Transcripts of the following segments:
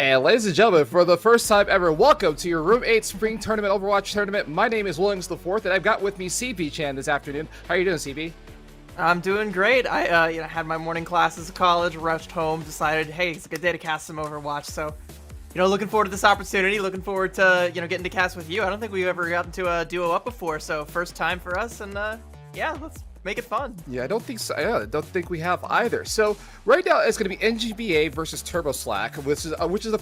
And ladies and gentlemen, for the first time ever, welcome to your Room 8 Spring Tournament Overwatch Tournament. My name is Williams the Fourth, and I've got with me CB Chan this afternoon. How are you doing, CB? I'm doing great. I had my morning classes at college, rushed home, decided, hey, it's a good day to cast some Overwatch. So, looking forward to this opportunity. Looking forward to getting to cast with you. I don't think we've ever gotten to duo up before, so first time for us. And yeah, let's make it fun. Yeah, I don't think so. Yeah, I don't think we have either. So right now it's going to be NGBA versus TurboSlack, which is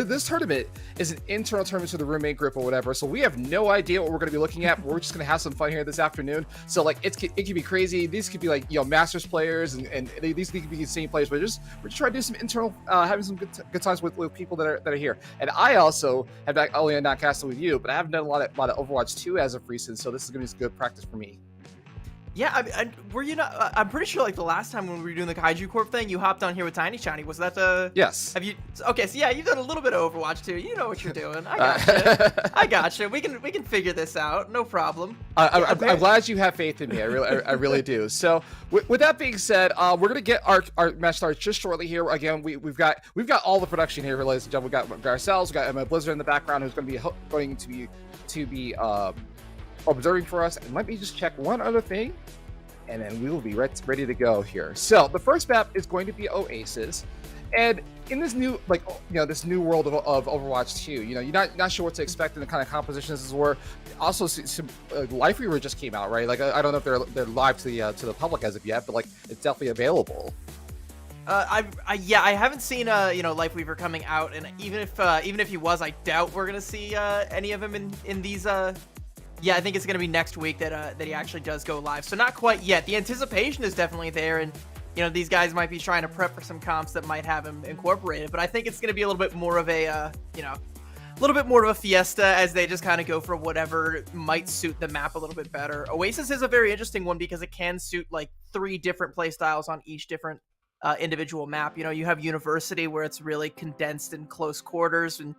this tournament is an internal tournament to the roommate group or whatever. So we have no idea what we're going to be looking at. We're just going to have some fun here this afternoon. So like it could be crazy. These could be like Masters players and these could be the same players. But we're just trying to do some internal, having some good times with people that are here. And I also have only not casted with you, but I haven't done a lot of Overwatch 2 as of recent. So this is going to be some good practice for me. Yeah, were you not? I'm pretty sure like the last time when we were doing the Kaiju Corp thing, you hopped on here with Tiny Shiny. Was that the? Yes. Have you? Okay, so yeah, you've done a little bit of Overwatch too. You know what you're doing. I gotcha. I gotcha. We can figure this out. No problem. I'm glad you have faith in me. I really do. So with that being said, we're gonna get our match started just shortly here. Again, we've got all the production here, ladies and gentlemen. We've got ourselves. We got Emma Blizzard in the background, who's going to be observing for us. And let me just check one other thing, and then we will be ready to go here. So the first map is going to be Oasis, and in this new this new world of Overwatch 2, you're not sure what to expect in the kind of compositions this were. Also, some Life Weaver just came out, right? Like I don't know if they're live to the public as of yet, but like it's definitely available. I haven't seen Life Weaver coming out, and even if he was, I doubt we're gonna see any of him in these. Yeah, I think it's gonna be next week that he actually does go live. So not quite yet. The anticipation is definitely there, and these guys might be trying to prep for some comps that might have him incorporated. But I think it's gonna be a little bit more of a fiesta as they just kind of go for whatever might suit the map a little bit better. Oasis is a very interesting one because it can suit like 3 different play styles on each different individual map. You have University where it's really condensed in close quarters, and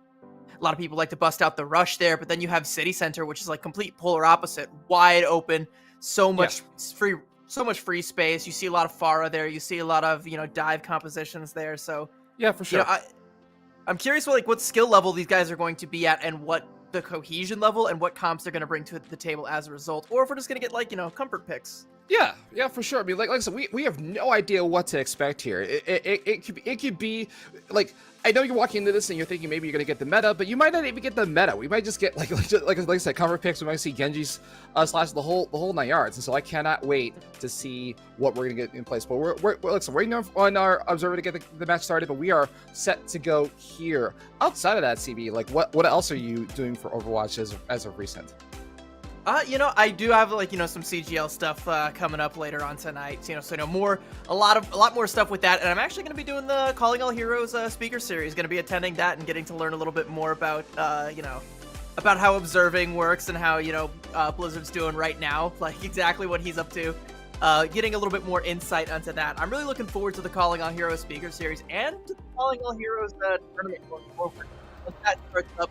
a lot of people like to bust out the rush there, but then you have City Center, which is like complete polar opposite, wide open, so much free space. You see a lot of Pharah there. You see a lot of dive compositions there. So yeah, for sure. I'm curious what skill level these guys are going to be at, and what the cohesion level and what comps they're going to bring to the table as a result, or if we're just going to get comfort picks. Yeah, for sure. I mean, like I said, we have no idea what to expect here. It could be like, I know you're walking into this and you're thinking maybe you're gonna get the meta, but you might not even get the meta. We might just get like I said, cover picks. We might see Genji's slash the whole 9 yards, and so I cannot wait to see what we're gonna get in place. But we're waiting on our observer to get the match started, but we are set to go here. Outside of that, CB, like what else are you doing for Overwatch as of recent? I do have some CGL stuff coming up later on tonight. So a lot more stuff with that, and I'm actually going to be doing the Calling All Heroes speaker series. Going to be attending that and getting to learn a little bit more about about how observing works and how Blizzard's doing right now, like exactly what he's up to. Getting a little bit more insight onto that. I'm really looking forward to the Calling All Heroes speaker series and to the Calling All Heroes tournament going forward. Once that starts up.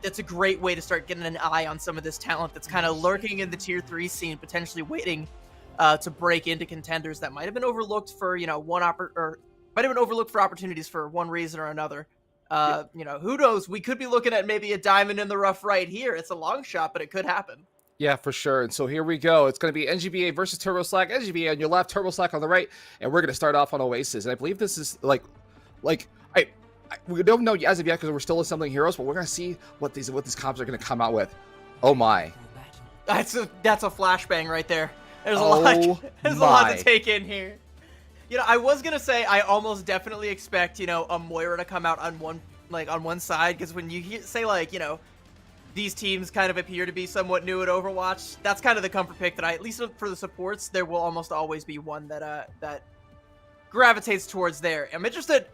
That's a great way to start getting an eye on some of this talent that's kind of lurking in the tier 3 scene, potentially waiting to break into contenders that might have been overlooked for might have been overlooked for opportunities for one reason or another. Who knows? We could be looking at maybe a diamond in the rough right here. It's a long shot, but it could happen. Yeah, for sure. And so here we go. It's going to be NGBA versus TurboSlack. NGBA on your left, TurboSlack on the right, and we're going to start off on Oasis. And I believe this is we don't know as of yet because we're still assembling heroes, but we're gonna see what these comps are gonna come out with. Oh my! That's a flashbang right there. There's a lot to take in here. I was gonna say I almost definitely expect a Moira to come out on one side, because when you say these teams kind of appear to be somewhat new at Overwatch, that's kind of the comfort pick that at least for the supports, there will almost always be one that gravitates towards there. I'm interested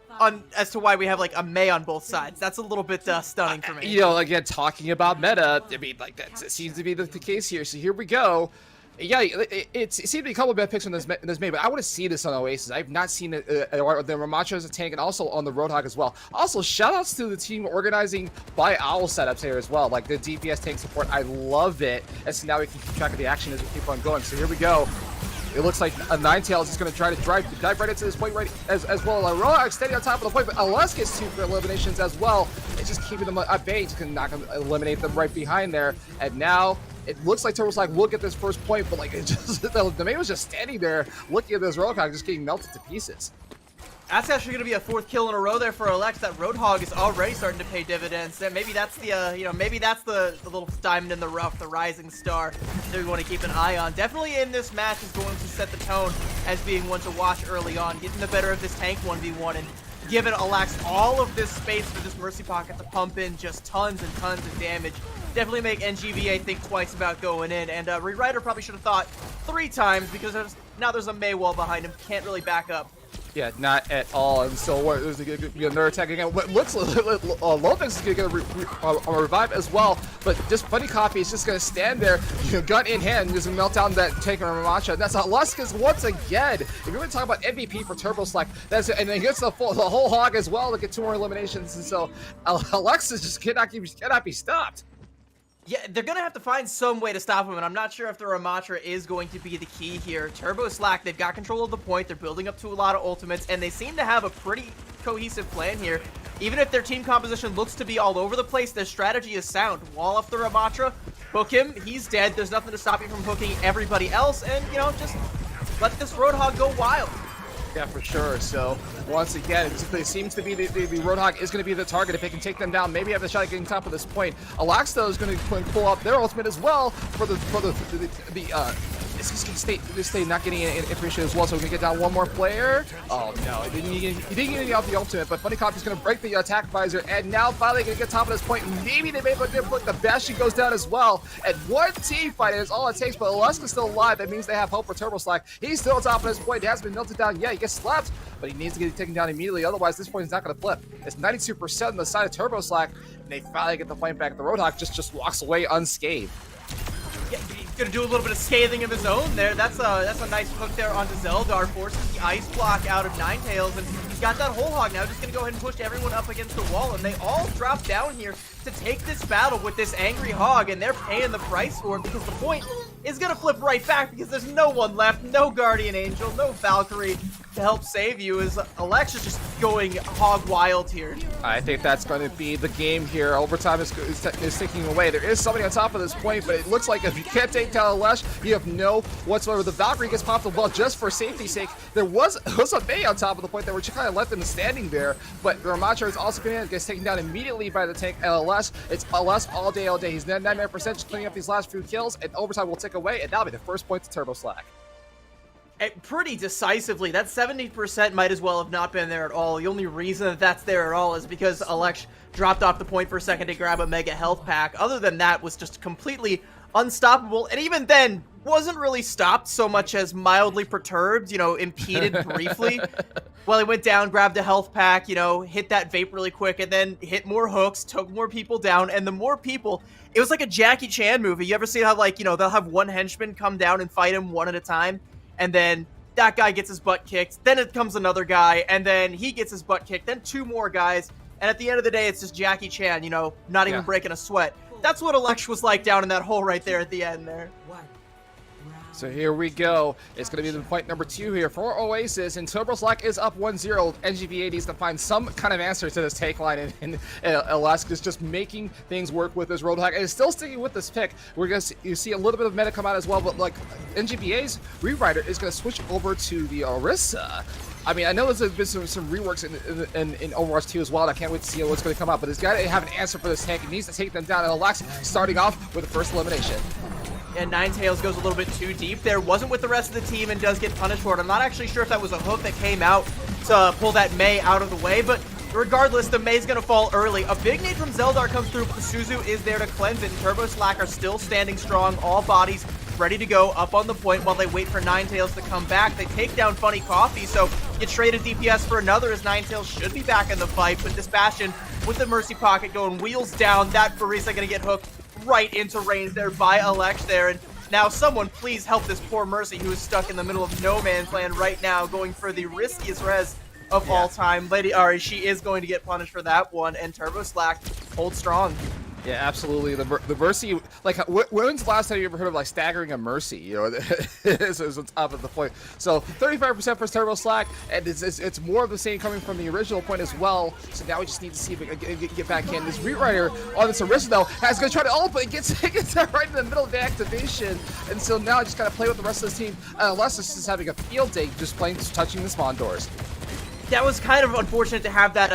as to why we have a Mei on both sides. That's a little bit stunning for me. Again, talking about meta, I mean, that seems to be the case here. So here we go. Yeah, it seemed to be a couple of bad picks on this Mei, but I want to see this on Oasis. I've not seen it, the Ramacho as a tank, and also on the Roadhog as well. Also, shout-outs to the team organizing by Owl setups here as well, like the DPS tank support. I love it. And so now we can keep track of the action as we keep on going. So here we go. It looks like a Ninetales is going to try to dive right into this point as well. Roadhog standing on top of the point, but LS gets 2 for eliminations as well. It's just keeping them at bay. Just not going to eliminate them right behind there. And now it looks like Turbo's like, we'll get this first point, but like, it just, the man was just standing there looking at this Roadhog just getting melted to pieces. That's actually going to be a 4th kill in a row there for Alex. That Roadhog is already starting to pay dividends. And maybe that's the, maybe that's the little diamond in the rough, the rising star that we want to keep an eye on. Definitely in this match is going to set the tone as being one to watch early on, getting the better of this tank 1v1 and giving Alex all of this space for this Mercy Pocket to pump in just tons and tons of damage. Definitely make NGVA think twice about going in. And Rewriter probably should have thought 3 times because now there's a May wall behind him. Can't really back up. Yeah, not at all. And so there's going to be another attack again. What looks Lopez is going to get a revive as well, but just Funny Coffee is just going to stand there, gun in hand, just melt down that tank from Ramacha. That's Aluskis once again. If you're going to talk about MVP for Turbo Slack, that's it. And then he gets the whole hog as well to get 2 more eliminations. And so Alexis just cannot be stopped. Yeah, they're going to have to find some way to stop him, and I'm not sure if the Ramatra is going to be the key here. Turbo Slack, they've got control of the point. They're building up to a lot of ultimates, and they seem to have a pretty cohesive plan here. Even if their team composition looks to be all over the place, their strategy is sound. Wall off the Ramatra, hook him, he's dead. There's nothing to stop you from hooking everybody else, and, just let this Roadhog go wild. Yeah, for sure. So once again, it seems to be the Roadhog is going to be the target. If they can take them down, maybe have a shot at getting top of this point. Alax though is going to pull up their ultimate as well for the it's just going to stay not getting any information as well. So we're going to get down 1 more player. Oh no, he didn't get out the ultimate, but Funny Coffee is going to break the attack visor, and now finally going to get top of this point. Maybe they may have a good look. The Bastion goes down as well. And one team fight is all it takes, but Alaska's still alive. That means they have hope for Turbo Slack. He's still on top of this point. He hasn't been melted down yet. He gets slapped, but he needs to get taken down immediately. Otherwise, this point is not going to flip. It's 92% on the side of Turbo Slack, and they finally get the point back. The Roadhog just walks away unscathed. Yeah, he's gonna do a little bit of scathing of his own there. That's a nice hook there onto Zeldar, forces the ice block out of Ninetales, and he's got that whole hog now. Just gonna go ahead and push everyone up against the wall, and they all drop down here to take this battle with this angry hog, and they're paying the price for it because the point is gonna flip right back because there's no one left, no Guardian Angel, no Valkyrie to help save you. As Alexa's just going hog wild here. I think that's going to be the game here. Overtime is ticking away. There is somebody on top of this point, but it looks like if you can't take down Alesh, you have no whatsoever. The Valkyrie gets popped as well just for safety's sake. There was a May on top of the point that were just kind of left them standing there, but the Ramatra is also going to get taken down immediately by the tank LS. It's LS all day. He's 99% just cleaning up these last few kills, and overtime will tick away, and that'll be the first point to Turbo Slack. Pretty decisively. That 70% might as well have not been there at all. The only reason that that's there at all is because Alex dropped off the point for a second to grab a mega health pack. Other than that, was just completely unstoppable, and even then wasn't really stopped so much as mildly perturbed, impeded briefly. Well, he went down, grabbed a health pack, hit that vape really quick, and then hit more hooks, took more people down, and the more people, it was like a Jackie Chan movie. You ever see how, they'll have one henchman come down and fight him one at a time, and then that guy gets his butt kicked, then it comes another guy, and then he gets his butt kicked, then 2 more guys, and at the end of the day, it's just Jackie Chan, not even breaking a sweat. That's what Alex was like down in that hole right there at the end there. So here we go. It's going to be the point number 2 here for Oasis, and Turbo Slack is up 1-0. NGVA needs to find some kind of answer to this take line, and Alaska's just making things work with this Roadhog, and is still sticking with this pick. We're going to see a little bit of meta come out as well, but NGVA's Rewriter is going to switch over to the Orisa. I mean, I know there's been some reworks in Overwatch 2 as well, and I can't wait to see what's going to come out, but he's got to have an answer for this tank. He needs to take them down, and Alex starting off with the first elimination. And Ninetales goes a little bit too deep there. Wasn't with the rest of the team and does get punished for it. I'm not actually sure if that was a hook that came out to pull that May out of the way, but regardless, the May's going to fall early. A big nade from Zeldar comes through. Suzu is there to cleanse it, and Turbo Slack are still standing strong. All bodies ready to go up on the point while they wait for Ninetales to come back. They take down Funny Coffee, so you trade a DPS for another as Ninetales should be back in the fight, but this Bastion with the Mercy Pocket going wheels down. That Barisa going to get hooked right into range there by Alex there, and now someone please help this poor Mercy who is stuck in the middle of no man's land right now, going for the riskiest res of all time. Lady Ari, she is going to get punished for that one, and Turbo Slack holds strong. Yeah, absolutely. The Mercy, like, when's the last time you ever heard of, like, staggering a Mercy? You know, is on top of the point. So 35% for Turbo Slack, and it's more of the same coming from the original point as well. So now we just need to see if we can get back in. This Rewriter on this Orisa, though, has going to try to ult, but it gets right in the middle of the activation. And so now I just got to play with the rest of this team, unless it's just having a field day, just touching the spawn doors. That was kind of unfortunate to have that,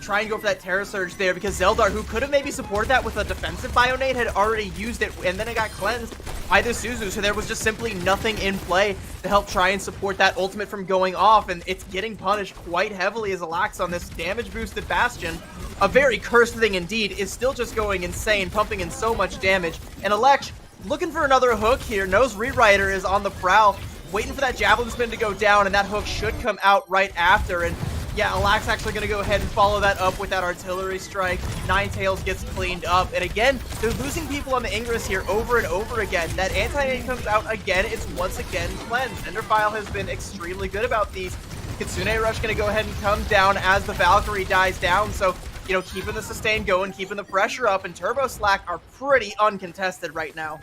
try and go for that Terror Surge there, because Zeldar, who could have maybe supported that with a defensive Bionade, had already used it, and then it got cleansed by the Suzu, so there was just simply nothing in play to help try and support that ultimate from going off, and it's getting punished quite heavily as Alax on this damage-boosted Bastion. A very cursed thing indeed, is still just going insane, pumping in so much damage, and Alex looking for another hook here, knows Rewriter is on the prowl, waiting for that Javelin Spin to go down, and that hook should come out right after. And yeah, Alax actually going to go ahead and follow that up with that Artillery Strike. Ninetales gets cleaned up. And again, they're losing people on the Ingress here over and over again. That anti-nade comes out again. It's once again cleansed. Enderfile has been extremely good about these. Kitsune Rush going to go ahead and come down as the Valkyrie dies down. So, keeping the sustain going, keeping the pressure up, and Turbo Slack are pretty uncontested right now.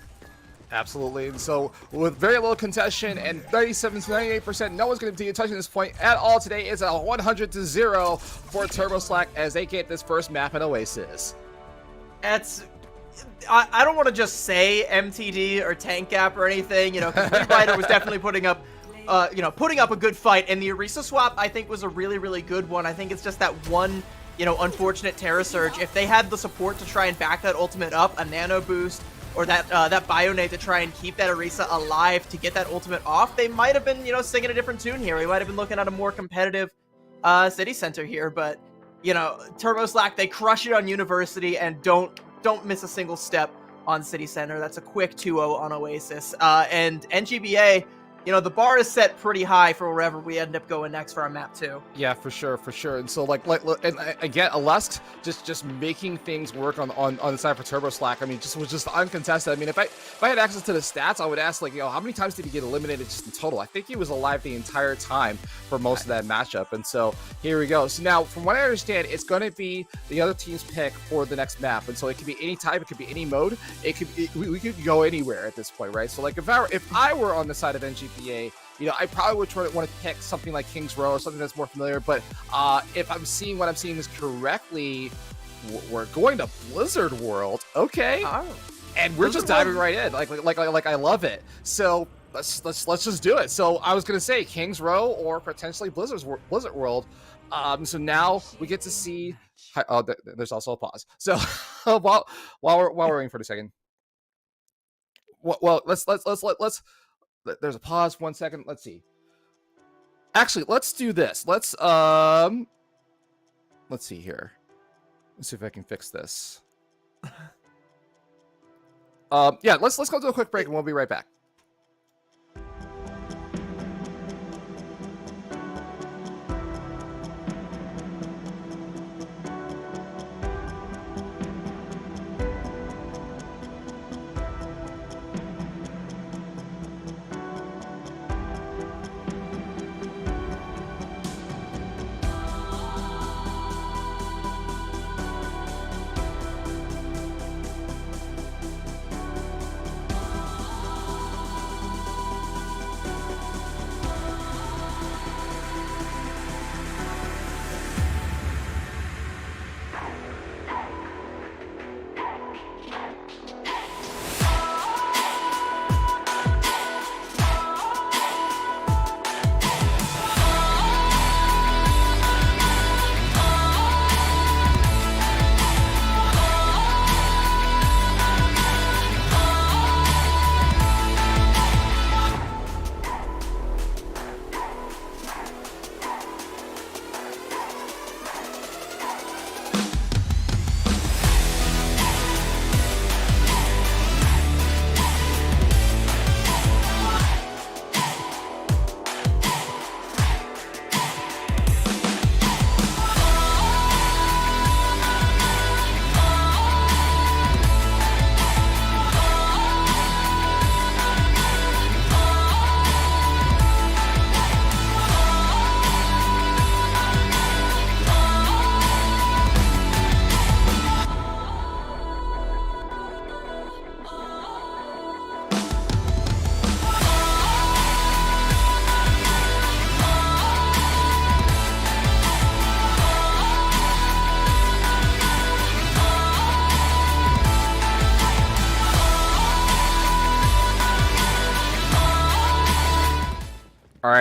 Absolutely, and so with very little contestation and 97 to 98%, no one's going to continue touching this point at all today. It's a 100-0 for Turbo Slack as they get this first map in Oasis. I don't want to just say MTD or Tank Gap or anything, because Rewriter was definitely putting up a good fight, and the Orisa swap I think was a really, really good one. I think it's just that one, unfortunate Terror Surge. If they had the support to try and back that ultimate up, a Nano Boost, or that Bionade to try and keep that Orisa alive to get that ultimate off, they might have been, singing a different tune here. We might have been looking at a more competitive city center here, but, Turbo Slack, they crush it on University and don't miss a single step on city center. That's a quick 2-0 on Oasis. And NGBA, the bar is set pretty high for wherever we end up going next for our map 2. Yeah, for sure. And so and again, Alesk just making things work on the side for Turbo Slack. I mean, was just uncontested. I mean, if I had access to the stats, I would ask, how many times did he get eliminated just in total? I think he was alive the entire time for most of that matchup. And so here we go. So now, from what I understand, it's going to be the other team's pick for the next map. And so it could be any type, it could be any mode. We could go anywhere at this point, right? So like if I were on the side of NGPA, I probably would want to pick something like King's Row or something that's more familiar. But if I'm seeing what I'm seeing is correctly, we're going to Blizzard World, okay? Oh. And we're just diving right in, like I love it. So let's just do it. So I was gonna say King's Row or potentially Blizzard World. So now we get to see. Oh, there's also a pause. So while we're waiting for a second. Well, let's. There's a pause. 1 second. Let's see. Actually, let's do this. Let's see here. Let's see if I can fix this. Yeah, let's go to a quick break and we'll be right back.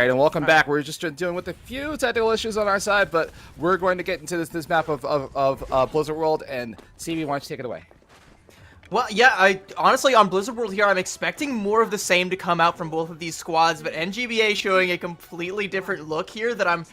right, and welcome back. We're just dealing with a few technical issues on our side, but we're going to get into this map of Blizzard World, and CV, why don't you take it away? Well, yeah, I honestly, on Blizzard World here, I'm expecting more of the same to come out from both of these squads, but NGBA showing a completely different look here that I'm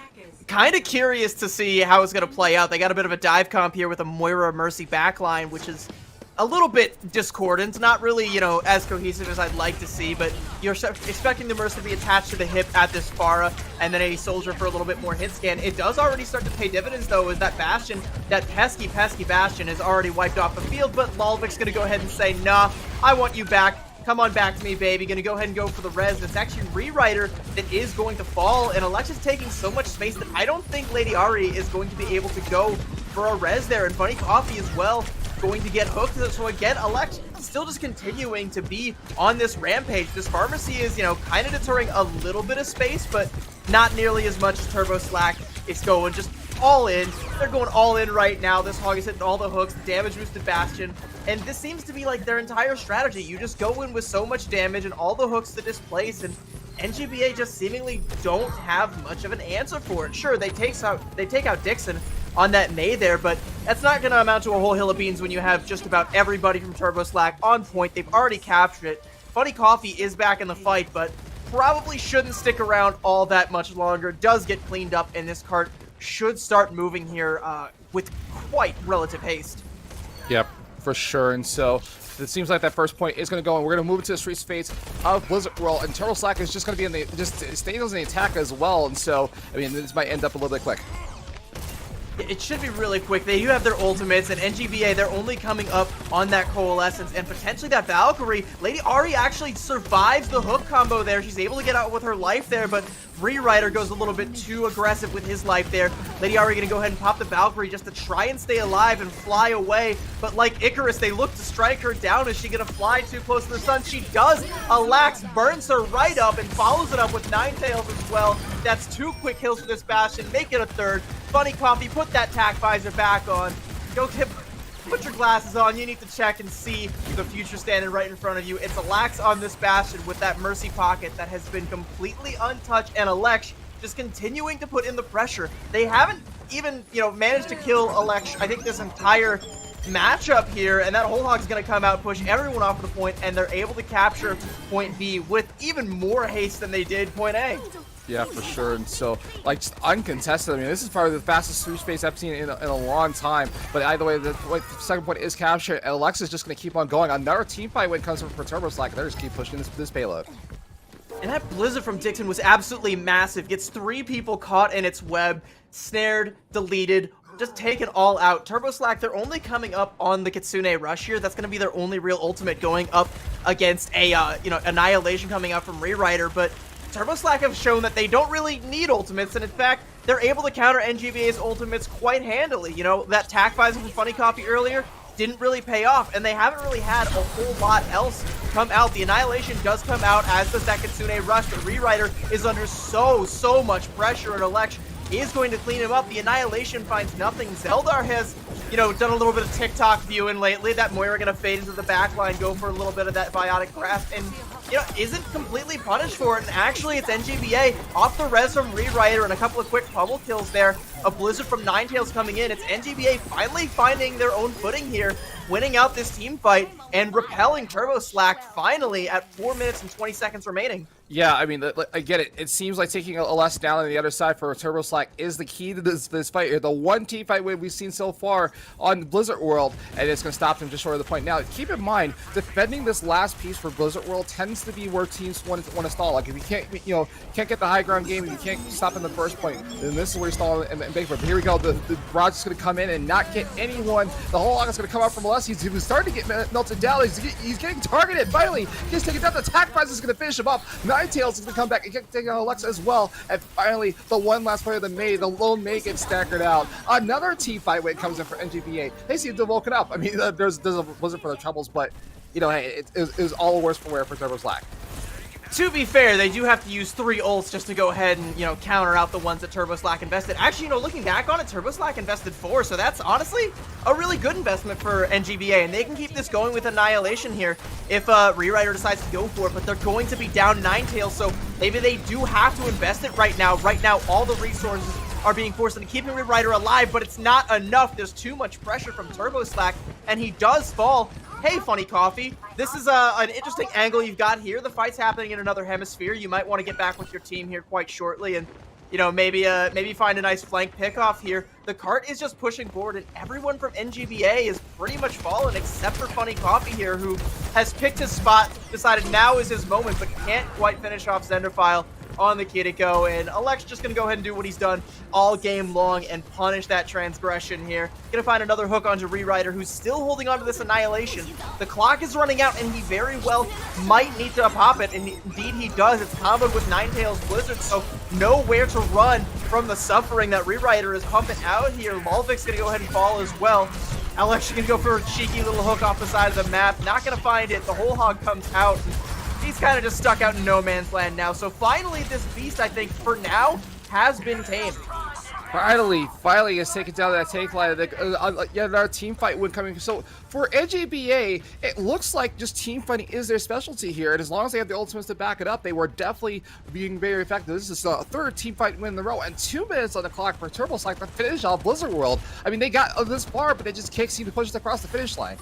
kind of curious to see how it's going to play out. They got a bit of a dive comp here with a Moira Mercy backline, which is a little bit discordant, not really, you know, as cohesive as I'd like to see, but you're expecting the Mercy to be attached to the hip at this Pharah, and then a Soldier for a little bit more hit scan. It does already start to pay dividends, though, as that Bastion, that pesky Bastion is already wiped off the field, but Lolvik's gonna go ahead and say, nah, I want you back. Come on back to me, baby. Gonna go ahead and go for the res. It's actually Rewriter that is going to fall, and Alexa's taking so much space that I don't think Lady Ari is going to be able to go for a res there, and Funny Coffee as well going to get hooked. So again, Alex still just continuing to be on this rampage. This Pharmacy is, you know, kind of deterring a little bit of space, but not nearly as much as Turbo Slack. It's going just all in. They're going all in right now. This Hog is hitting all the hooks, damage boosted Bastion, and this seems to be like their entire strategy. You just go in with so much damage and all the hooks to displace, and NGBA just seemingly don't have much of an answer for it. Sure, they take out Dixon on that May there, but that's not going to amount to a whole hill of beans when you have just about everybody from Turbo Slack on point. They've already captured it. Funny Coffee is back in the fight, but probably shouldn't stick around all that much longer. Does get cleaned up, and this cart should start moving here with quite relative haste. Yep, for sure. And so it seems like that first point is going to go, and we're going to move into the street space of Blizzard World, and Turtle Slack is just going to be in the staying in the attack as well. And so, I mean, this might end up a little bit quick. It should be really quick. They do have their ultimates, and NGBA, they're only coming up on that Coalescence, and potentially that Valkyrie. Lady Ari actually survives the hook combo there. She's able to get out with her life there, but Rewriter goes a little bit too aggressive with his life there. Lady Ari gonna go ahead and pop the Valkyrie just to try and stay alive and fly away, but like Icarus, they look to strike her down. Is she gonna fly too close to the sun? She does. Alax burns her right up and follows it up with Ninetales as well. That's 2 quick kills for this Bastion, make it a third. Funny Coffee, put that tack visor back on. Go put your glasses on. You need to check and see the future standing right in front of you. It's Alax on this Bastion with that Mercy pocket that has been completely untouched, and Alex just continuing to put in the pressure. They haven't even, you know, managed to kill Alex, I think, this entire matchup here, and that whole hog's gonna come out, push everyone off of the point, and they're able to capture point B with even more haste than they did point A. Yeah, for sure. And so, like, just uncontested. I mean, this is probably the fastest street space I've seen in a long time. But either way, the second point is captured, and Alexa's just going to keep on going. Another team fight when it comes for Turbo Slack. They're just keep pushing this payload. And that Blizzard from Dixon was absolutely massive. Gets 3 people caught in its web, snared, deleted, just taken all out. Turbo Slack, they're only coming up on the Kitsune Rush here. That's going to be their only real ultimate, going up against a, you know, Annihilation coming out from Rewriter, but Turbo Slack have shown that they don't really need ultimates, and in fact, they're able to counter NGBA's ultimates quite handily. You know, that tack visor from Funny Coffee earlier didn't really pay off, and they haven't really had a whole lot else come out. The Annihilation does come out, as does that Kitsune Rush, but Rewriter is under so much pressure, and Alex is going to clean him up. The Annihilation finds nothing. Zeldar has, you know, done a little bit of TikTok viewing lately. That Moira gonna fade into the back line, go for a little bit of that biotic grasp, and, you know, isn't completely punished for it. And actually, it's NGBA off the res from Rewriter and a couple of quick pummel kills there. A Blizzard from Ninetales coming in. It's NGBA finally finding their own footing here, winning out this team fight and repelling Turbo Slack finally at 4 minutes and 20 seconds remaining. Yeah, I mean, I get it. It seems like taking a less down on the other side for Turbo Slack is the key to this fight. The one team fight we've seen so far on Blizzard World, and it's going to stop them just short of the point. Now, keep in mind, defending this last piece for Blizzard World tends to be where teams want to stall. Like, if you can't, you know, can't get the high ground game, you can't stop in the first point, then this is where you stall and big for. But here we go. The Rod's just going to come in and not get anyone. The whole lot is going to come out from Les. He was starting to get melted down. He's getting targeted. Finally, he's taking down. The attack prize is going to finish him up. Ninetales is going to come back and take on Alexa as well. And finally, the one last player, the lone May gets staggered out. Another team fight when it comes in for NGBA. They seem to have woken up. I mean, there's a Blizzard for their troubles, but, you know, hey, it was all the worse for wear for Turbo Slack. To be fair, they do have to use 3 ults just to go ahead and, you know, counter out the ones that TurboSlack invested. Actually, you know, looking back on it, TurboSlack invested 4, so that's honestly a really good investment for NGBA, and they can keep this going with Annihilation here if Rewriter decides to go for it, but they're going to be down Ninetales, so maybe they do have to invest it right now. Right now, all the resources are being forced into keeping Rewriter alive, but it's not enough. There's too much pressure from TurboSlack, and he does fall. Hey, Funny Coffee, this is an interesting angle you've got here. The fight's happening in another hemisphere. You might want to get back with your team here quite shortly and, you know, maybe find a nice flank pickoff here. The cart is just pushing forward, and everyone from NGBA is pretty much fallen except for Funny Coffee here, who has picked his spot, decided now is his moment, but can't quite finish off Zenderfile on the Kiriko, and Alex just gonna go ahead and do what he's done all game long and punish that transgression here. Gonna find another hook onto Rewriter, who's still holding on to this Annihilation. The clock is running out, and he very well might need to pop it, and indeed he does. It's comboed with Ninetales Blizzard, so nowhere to run from the suffering that Rewriter is pumping out here. Malvik's gonna go ahead and fall as well. Alex gonna go for a cheeky little hook off the side of the map. Not gonna find it. The whole hog comes out. He's kind of just stuck out in no man's land now. So finally, this beast, I think, for now, has been tamed. Finally has taken down that tank line. Yeah, our team fight win coming. So for NGBA, it looks like just team fighting is their specialty here. And as long as they have the ultimates to back it up, they were definitely being very effective. This is the 3rd team fight win in a row, and 2 minutes on the clock for TurboSlack to finish off Blizzard World. I mean, they got this far, but they just can't seem to push it across the finish line.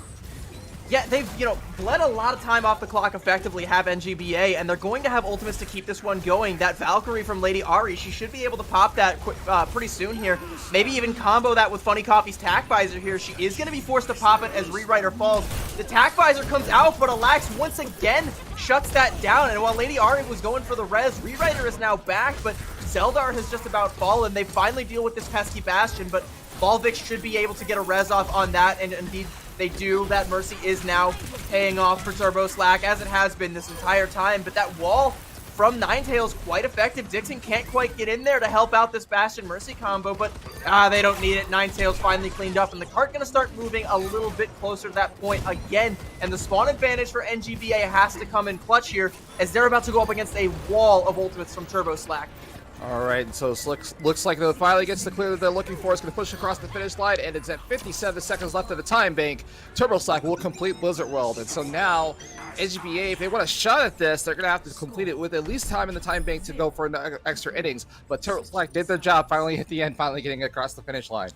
Yeah, they've, you know, bled a lot of time off the clock effectively, have NGBA, and they're going to have ultimates to keep this one going. That Valkyrie from Lady Ari, she should be able to pop that pretty soon here. Maybe even combo that with Funny Coffee's Tac Visor here. She is going to be forced to pop it as Rewriter falls. The Tac Visor comes out, but Alex once again shuts that down. And while Lady Ari was going for the res, Rewriter is now back, but Zeldar has just about fallen. They finally deal with this pesky Bastion, but Malvik should be able to get a res off on that, and indeed they do. That Mercy is now paying off for TurboSlack, as it has been this entire time. But that wall from Ninetales, quite effective. Dixon can't quite get in there to help out this Bastion Mercy combo, but they don't need it. Ninetales finally cleaned up, and the cart going to start moving a little bit closer to that point again. And the spawn advantage for NGBA has to come in clutch here, as they're about to go up against a wall of ultimates from TurboSlack. All right, so it looks like they finally gets the clear that they're looking for. It's going to push across the finish line, and it's at 57 seconds left of the time bank. TurboSlack will complete Blizzard World, and so now NGBA, if they want a shot at this, they're going to have to complete it with at least time in the time bank to go for extra innings. But TurboSlack did their job finally at the end, finally getting across the finish line.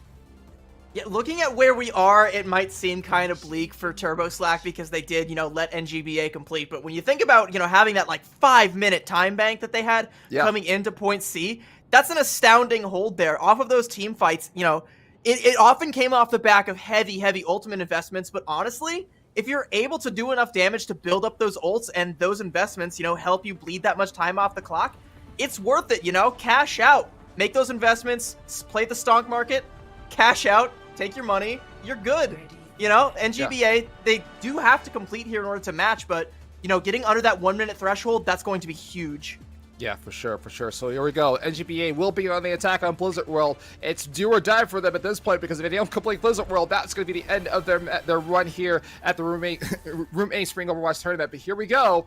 Yeah, looking at where we are, it might seem kind of bleak for TurboSlack because they did, you know, let NGBA complete. But when you think about, you know, having that like 5-minute time bank that they had coming into point C, that's an astounding hold there. Off of those team fights, you know, it often came off the back of heavy ultimate investments. But honestly, if you're able to do enough damage to build up those ults and those investments, you know, help you bleed that much time off the clock, it's worth it, you know, cash out, make those investments, play the stonk market, cash out, take your money, you're good. You know, NGBA, they do have to complete here in order to match, but, you know, getting under that 1-minute threshold, that's going to be huge. Yeah, for sure. So here we go. NGBA will be on the attack on Blizzard World. It's do or die for them at this point, because if they don't complete Blizzard World, that's going to be the end of their run here at the Room A Spring Overwatch Tournament. But here we go.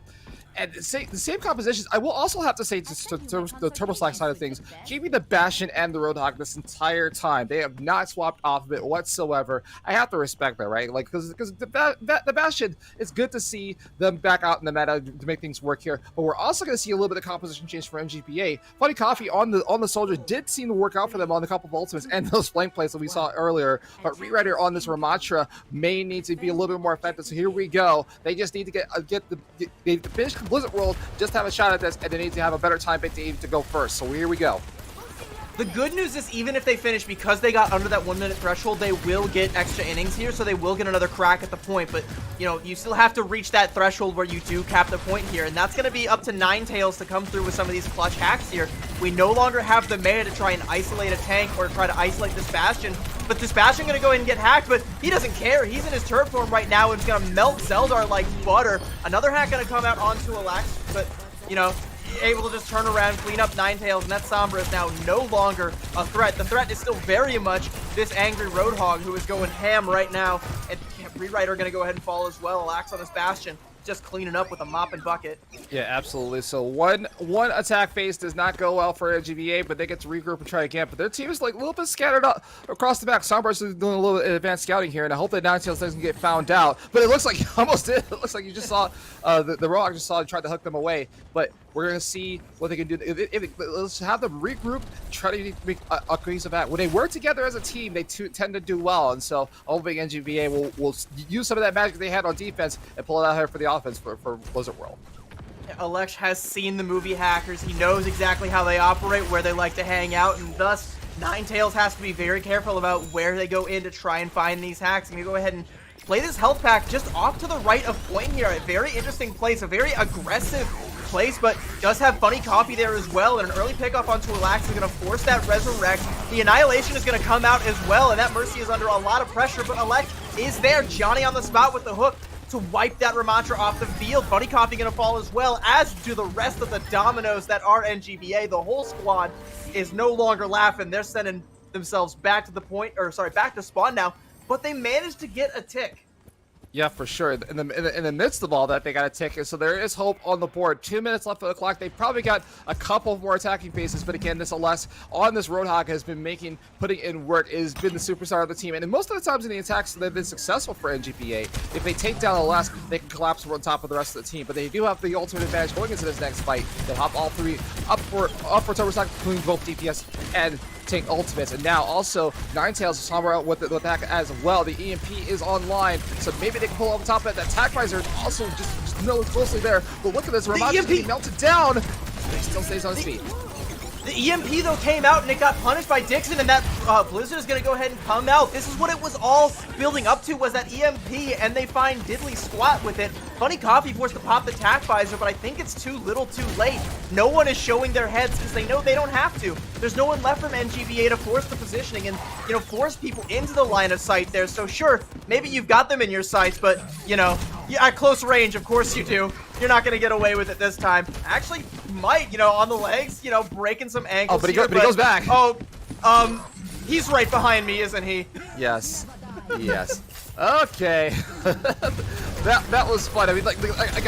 And the same compositions. I will also have to say, to the TurboSlack side of things, keeping the Bastion and the Roadhog this entire time. They have not swapped off of it whatsoever. I have to respect that, right? Like, because the Bastion, it's good to see them back out in the meta to make things work here. But we're also going to see a little bit of composition change for NGPA. Funny Coffee on the Soldier did seem to work out for them on a couple of ultimates and those flank plays that we saw earlier. But Rewriter on this Ramatra may need to be a little bit more effective. So here we go. They just need to they finish Blizzard World, just have a shot at this, and they need to have a better time to go first. So here we go. The good news is, even if they finish, because they got under that 1-minute threshold, they will get extra innings here, so they will get another crack at the point. But, you know, you still have to reach that threshold where you do cap the point here, and that's going to be up to Ninetales to come through with some of these clutch hacks here. We no longer have the meta to try and isolate a tank or try to isolate this Bastion, but this Bastion going to go ahead and get hacked, but he doesn't care. He's in his turret form right now and is going to melt Zeldar like butter. Another hack going to come out onto Alex, but, you know, able to just turn around, clean up Ninetales, and that Sombra is now no longer a threat. The threat is still very much this angry Roadhog, who is going ham right now, and Rewriter going to go ahead and fall as well. Axe on this Bastion. just cleaning up with a mop and bucket. Yeah, absolutely. So one attack phase does not go well for NGBA, but they get to regroup and try again. But their team is like a little bit scattered up across the back. Sombrars is doing a little advanced scouting here, and I hope that Ninetales doesn't get found out. But it looks like he almost did. It looks like you just saw the Roadhog just saw and tried to hook them away. But we're gonna see what they can do. Let's have them regroup, try to make a cohesive act. When they work together as a team, they tend to do well. And so I hope NGBA will use some of that magic they had on defense and pull it out here for the offense for Blizzard World. Alexh has seen the movie Hackers. He knows exactly how they operate, where they like to hang out, and thus Ninetales has to be very careful about where they go in to try and find these hacks. And you go ahead and play this health pack just off to the right of point here. A very interesting place, a very aggressive place, but does have Funny Coffee there as well, and an early pickoff onto Alexh is going to force that resurrect. The Annihilation is going to come out as well, and that Mercy is under a lot of pressure, but Alexh is there. Johnny on the spot with the hook to wipe that Ramattra off the field. Funny Coffee going to fall as well, as do the rest of the dominoes that are NGBA. The whole squad is no longer laughing. They're sending themselves back to the point, or sorry, back to spawn now, but they managed to get a tick. Yeah, for sure. In the midst of all that, they got a ticket, so there is hope on the board. 2 minutes left of the clock. They probably got a couple of more attacking phases, but again, this Alexh on this Roadhog has been putting in work. It has been the superstar of the team, and most of the times in the attacks, they've been successful for NGPA. If they take down Alexh, they can collapse on top of the rest of the team, but they do have the ultimate advantage going into this next fight. They hop all three up for Turbo Stack, including both DPS and tank ultimates, and now also Ninetales is somewhere out with the attack as well. The EMP is online, so maybe they can pull on top of it. That attack visor is also just really closely there. But look at this, Ramattra's getting melted down, but he still stays on his feet. The EMP, though, came out, and it got punished by Dixon, and that Blizzard is going to go ahead and come out. This is what it was all building up to, was that EMP, and they find diddly squat with it. Funny Coffee forced to pop the tack visor, but I think it's too little too late. No one is showing their heads because they know they don't have to. There's no one left from NGBA to force the positioning and, you know, force people into the line of sight there. So sure, maybe you've got them in your sights, but, you know, at close range, of course you do. You're not going to get away with it this time. Actually, might, you know, on the legs, you know, breaking some ankles. Oh, but he goes back. Oh, he's right behind me, isn't he? Yes. Yes. Okay. that was fun. I mean, like,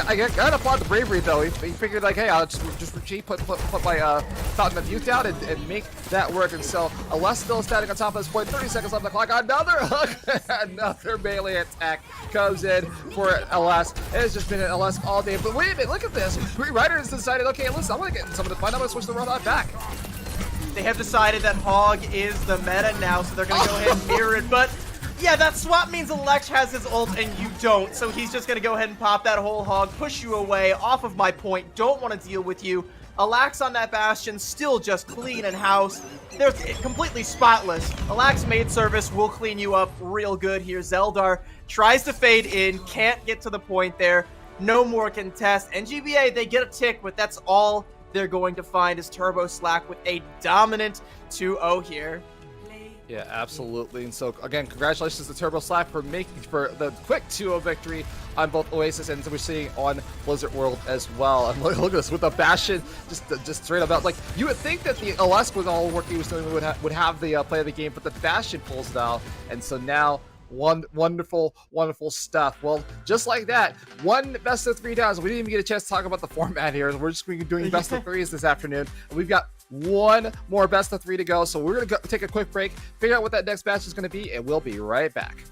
I gotta applaud the bravery though. He figured like, hey, I'll just retreat, put my Fountain of Youth down and make that work. And so Alexh still standing on top of this point. 30 seconds left on the clock. Another hook, another melee attack comes in for Alexh. It's just been an Alexh all day. But wait a minute, look at this. Riders decided, okay, listen, I'm gonna get some of the fun. I'm gonna switch the Roadhog back. They have decided that Hog is the meta now, so they're gonna go ahead and mirror it. But yeah, that swap means Alexh has his ult and you don't, so he's just gonna go ahead and pop that whole Hog, push you away, off of my point, don't want to deal with you. Alexh on that Bastion, still just clean and house. They're completely spotless. Alexh maid service will clean you up real good here. Zeldar tries to fade in, can't get to the point there. No more contest. NGBA, they get a tick, but that's all they're going to find is Turbo Slack with a dominant 2-0 here. Yeah, absolutely. And so again, congratulations to Turbo Slack for the quick 2-0 victory on both Oasis and we're seeing on Blizzard World as well. And look at this with the Bastion just straight up out. Like you would think that the Alexh with all the work he was doing would have the play of the game, but the Bastion pulls it out. And so now wonderful stuff. Well, just like that, one best of 3 downs. We didn't even get a chance to talk about the format here. We're just going to be doing best of 3s this afternoon. And we've got one more best of 3 to go. So we're going to take a quick break, figure out what that next match is going to be, and we'll be right back.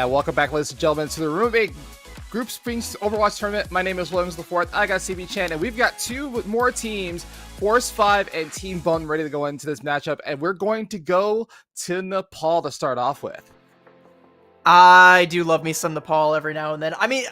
welcome back, ladies and gentlemen, to the Roommate Group Springs Overwatch Tournament. My name is Williams IV. I got CB Chan, and we've got two more teams, Force 5 and Team Bone, ready to go into this matchup, and we're going to go to Nepal to start off with. I do love me some Nepal every now and then. I mean,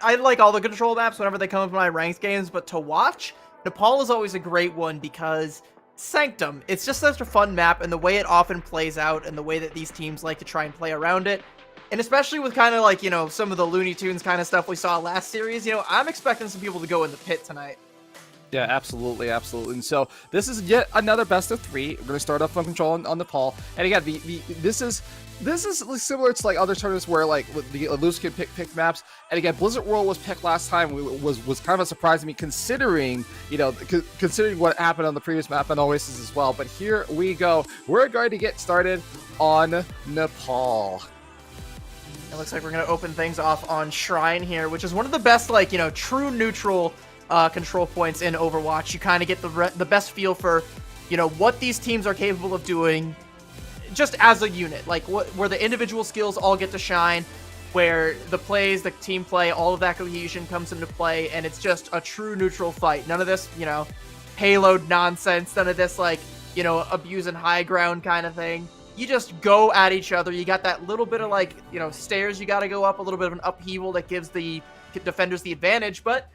I like all the control maps whenever they come up in my ranked games, but to watch, Nepal is always a great one because Sanctum, it's just such a fun map, and the way it often plays out and the way that these teams like to try and play around it, and especially with kind of like, some of the Looney Tunes kind of stuff we saw last series, I'm expecting some people to go in the pit tonight. Yeah, absolutely, absolutely. And so this is yet another best of 3. We're going to start off on control on Nepal. And again, this is similar to like other tournaments where like the loose can pick maps. And again, Blizzard World was picked last time. Was kind of a surprise to me considering considering what happened on the previous map and Oasis as well. But here we go. We're going to get started on Nepal. It looks like we're going to open things off on Shrine here, which is one of the best, like, true neutral control points in Overwatch. You kind of get the best feel for, what these teams are capable of doing just as a unit. Like, where the individual skills all get to shine, where the plays, the team play, all of that cohesion comes into play, and it's just a true neutral fight. None of this, payload nonsense. None of this, like, abusing high ground kind of thing. You just go at each other. You got that little bit of, like, stairs you got to go up, a little bit of an upheaval that gives the defenders the advantage, but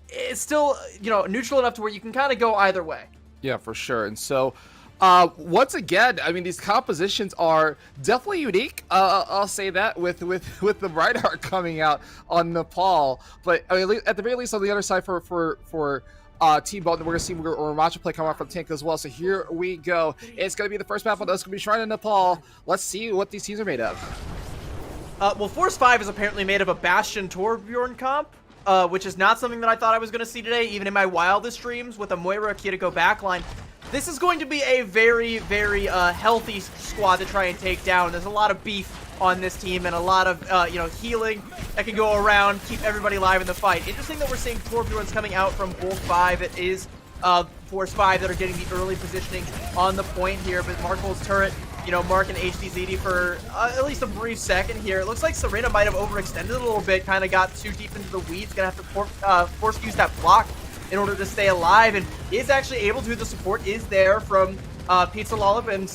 it's still, neutral enough to where you can kind of go either way. Yeah, for sure. And so, once again, I mean, these compositions are definitely unique. I'll say that with the Reinhardt coming out on Nepal, but I mean, at the very least on the other side for Team Bone, we're going to see Ramacha play come out from tank as well. So here we go. It's going to be the first map on us. It's going to be Shrine in Nepal. Let's see what these teams are made of. Well, Force 5 is apparently made of a Bastion Torbjorn comp, which is not something that I thought I was going to see today, even in my wildest dreams with a Moira Kiriko backline. This is going to be a very, very healthy squad to try and take down. There's a lot of beef on this team and a lot of, healing that can go around, keep everybody alive in the fight. Interesting that we're seeing Torbjorns coming out from both 5. It is Force 5 that are getting the early positioning on the point here, but Markle's turret, marking HDZD for at least a brief second here. It looks like Serena might have overextended a little bit, kind of got too deep into the weeds, gonna have to force use that block in order to stay alive, and is actually able to. The support is there from Pizza Lollip and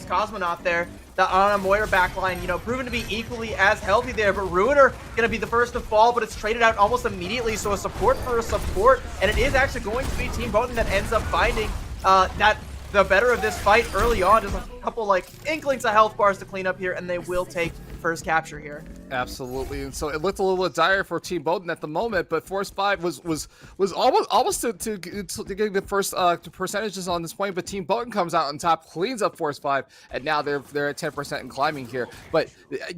Cosmonaut there. The Ana Moira backline, proven to be equally as healthy there, but Ruiner gonna be the first to fall, but it's traded out almost immediately, so a support for a support, and it is actually going to be Team Bowden that ends up finding that the better of this fight early on. Just a couple like inklings of health bars to clean up here, and they will take first capture here. Absolutely, and so it looked a little bit dire for Team Bowden at the moment, but Force 5 was almost to getting the first percentages on this point. But Team Bowden comes out on top, cleans up Force 5, and now they're at 10% and climbing here. But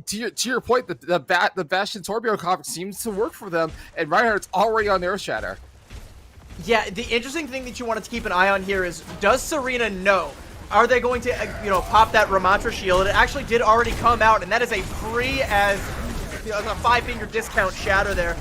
to your point, the Bastion Torbjorn comp seems to work for them, and Reinhardt's already on Earth Shatter. Yeah, the interesting thing that you wanted to keep an eye on here is, does Serena know? Are they going to, pop that Ramatra shield? It actually did already come out, and that is a free as, a 5-finger discount shatter there,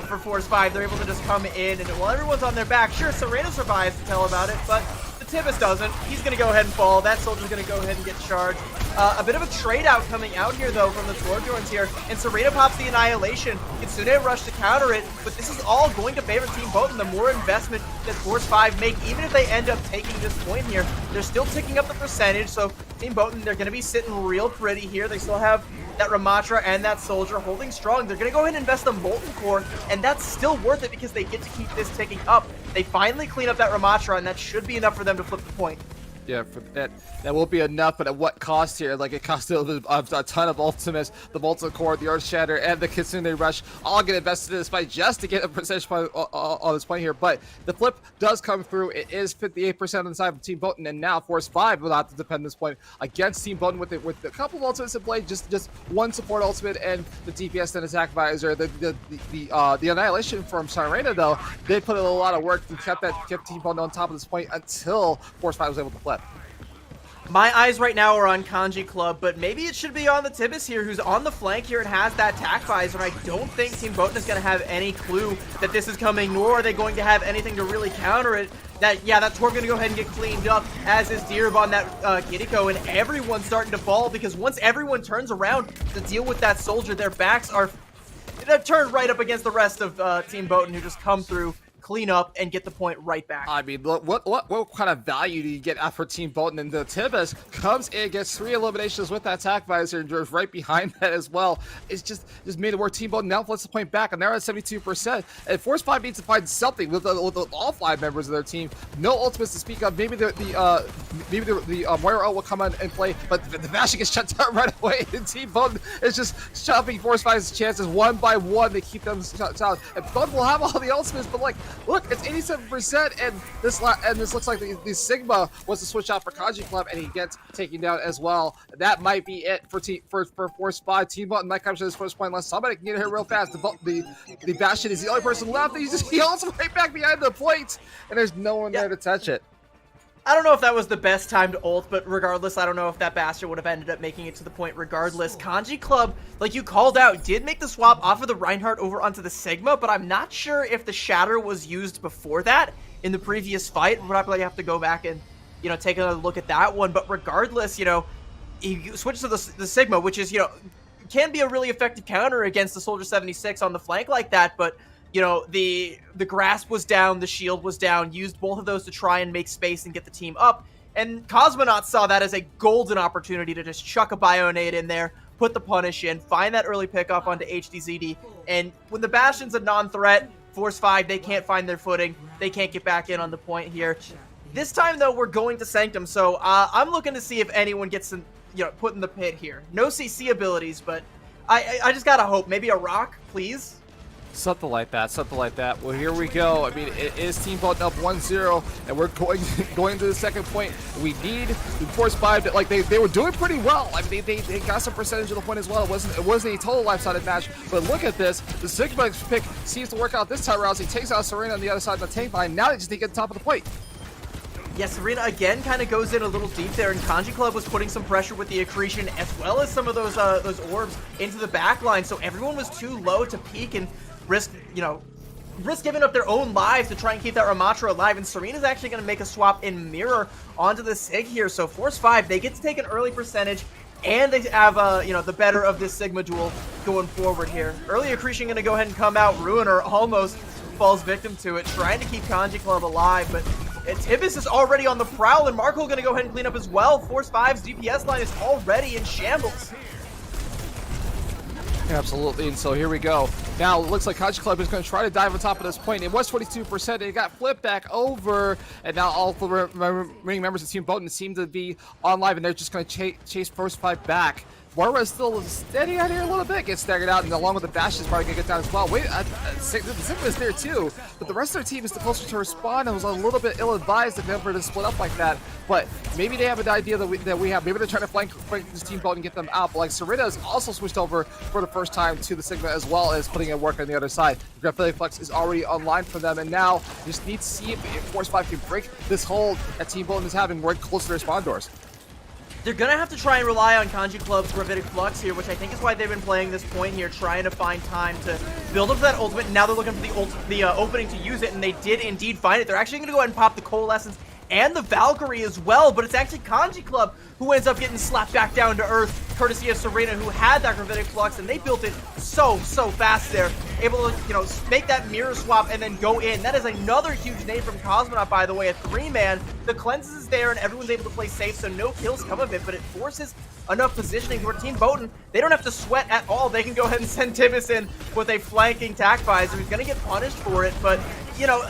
for Force 5. They're able to just come in, and while everyone's on their back, sure, Serena survives to tell about it, but the Tibbus doesn't. He's going to go ahead and fall. That soldier's going to go ahead and get charged. A bit of a trade-out coming out here, though, from the Torbjorns here, and Serena pops the Annihilation. Kitsune rush to counter it, but this is all going to favor Team Bowden. The more investment that Force 5 make, even if they end up taking this point here, they're still ticking up the percentage, so Team Bowden, they're going to be sitting real pretty here. They still have that Ramatra and that Soldier holding strong. They're going to go ahead and invest the Molten Core, and that's still worth it because they get to keep this ticking up. They finally clean up that Ramatra, and that should be enough for them to flip the point. Yeah, for that won't be enough, but at what cost here? Like, it cost a ton of ultimates, the Molten Core, the Earth Shatter, and the Kitsune Rush all get invested in this fight just to get a percentage point on this point here. But the flip does come through. It is 58% on the side of Team Bowden, and now Force 5 will have to defend this point against Team Bowden with a couple of ultimates in play, just one support ultimate and the DPS and attack visor. The Annihilation from Sirena, though, they put in a lot of work to keep Team Bowden on top of this point until Force 5 was able to flip. My eyes right now are on Kanji Club, but maybe it should be on the Tibbus here, who's on the flank here and has that tac visor. And I don't think Team Botan is going to have any clue that this is coming, nor are they going to have anything to really counter it. That Torb going to go ahead and get cleaned up, as is Deerb on that Kiriko, and everyone's starting to fall because once everyone turns around to deal with that soldier, their backs are turned right up against the rest of Team Botan, who just come through, clean up, and get the point right back. I mean, look, what kind of value do you get out for Team Bolton? And the Tibbus comes in, gets 3 eliminations with that attack visor, and just right behind that as well. It's just made it work. Team Bolton now flips the point back, and they're at 72%. And Force 5 needs to find something with all 5 members of their team. No ultimates to speak of. Maybe the Moira will come on and play, but the Bastion gets shut down right away. And Team Bolton is just chopping Force 5's chances one by one. They keep them shut down. And Bolton will have all the ultimates, but like, look, it's 87%, and this looks like the Sigma was to switch out for Kanji Club, and he gets taken down as well. That might be it for Force 5. Team Bolton might capture this first point unless somebody can get here real fast. The Bastion is the only person left. He also right back behind the point, and there's no one there to touch it. I don't know if that was the best time to ult, but regardless, I don't know if that bastard would have ended up making it to the point regardless. Kanji Club, like you called out, did make the swap off of the Reinhardt over onto the Sigma, but I'm not sure if the Shatter was used before that in the previous fight. We'll probably have to go back and, take another look at that one. But regardless, he switched to the Sigma, which is, can be a really effective counter against the Soldier 76 on the flank like that, but the grasp was down, the shield was down, used both of those to try and make space and get the team up. And Cosmonauts saw that as a golden opportunity to just chuck a Bionade in there, put the punish in, find that early pickoff onto HDZD. And when the Bastion's a non-threat, Force 5, they can't find their footing. They can't get back in on the point here. This time, though, we're going to Sanctum. So I'm looking to see if anyone gets put in the pit here. No CC abilities, but I just gotta hope. Maybe a rock, please? Something like that. Well, here we go. I mean, it is Team Bolton up 1-0, and we're going to the second point. We need the Force 5 to, like, they were doing pretty well. I mean, they got some percentage of the point as well. It wasn't a total lopsided match, but look at this. The Sigma pick seems to work out this time around. He takes out Serena on the other side of the tank line. Now they just need to get to the top of the point. Yeah, Serena again kind of goes in a little deep there, and Kanji Club was putting some pressure with the accretion as well as some of those orbs into the back line, so everyone was too low to peek and risk giving up their own lives to try and keep that Ramatra alive. And Serena's actually going to make a swap in mirror onto the Sig here. So Force 5, they get to take an early percentage, and they have the better of this Sigma duel going forward here. Early accretion going to go ahead and come out. Ruiner almost falls victim to it, trying to keep Kanji Club alive, but Tibbus is already on the prowl, and Marco going to go ahead and clean up as well. Force 5's DPS line is already in shambles. Absolutely, and so here we go. Now it looks like Kanji Club is going to try to dive on top of this point. It was 22%, it got flipped back over, and now all the remaining members of Team Bolton seem to be on live, and they're just going to chase Force 5 back. Moira is still steady out here a little bit, gets staggered out, and along with the Bash is probably going to get down as well. Wait, the Sigma is there too, but the rest of their team is the closer to respond and was a little bit ill-advised if ever to split up like that. But maybe they have an idea that we have. Maybe they're trying to flank this Team Bolton and get them out. But like Serena has also switched over for the first time to the Sigma as well as putting in work on the other side. Graphite Flex is already online for them, and now just need to see if Force 5 can break this hold that Team Bolton is having right close to their spawn doors. They're going to have to try and rely on Kanji Club's Gravitic Flux here, which I think is why they've been playing this point here, trying to find time to build up to that ultimate. And now they're looking for the opening to use it, and they did indeed find it. They're actually going to go ahead and pop the Coalescence and the Valkyrie as well, but it's actually Kanji Club who ends up getting slapped back down to earth, courtesy of Serena, who had that Gravitic Flux, and they built it so fast there. Able to, make that mirror swap and then go in. That is another huge nade from Cosmonaut, by the way, a 3-man. The cleanses is there, and everyone's able to play safe, so no kills come of it, but it forces enough positioning for Team Bolton. They don't have to sweat at all. They can go ahead and send Tibbus in with a flanking tac visor. He's going to get punished for it, but,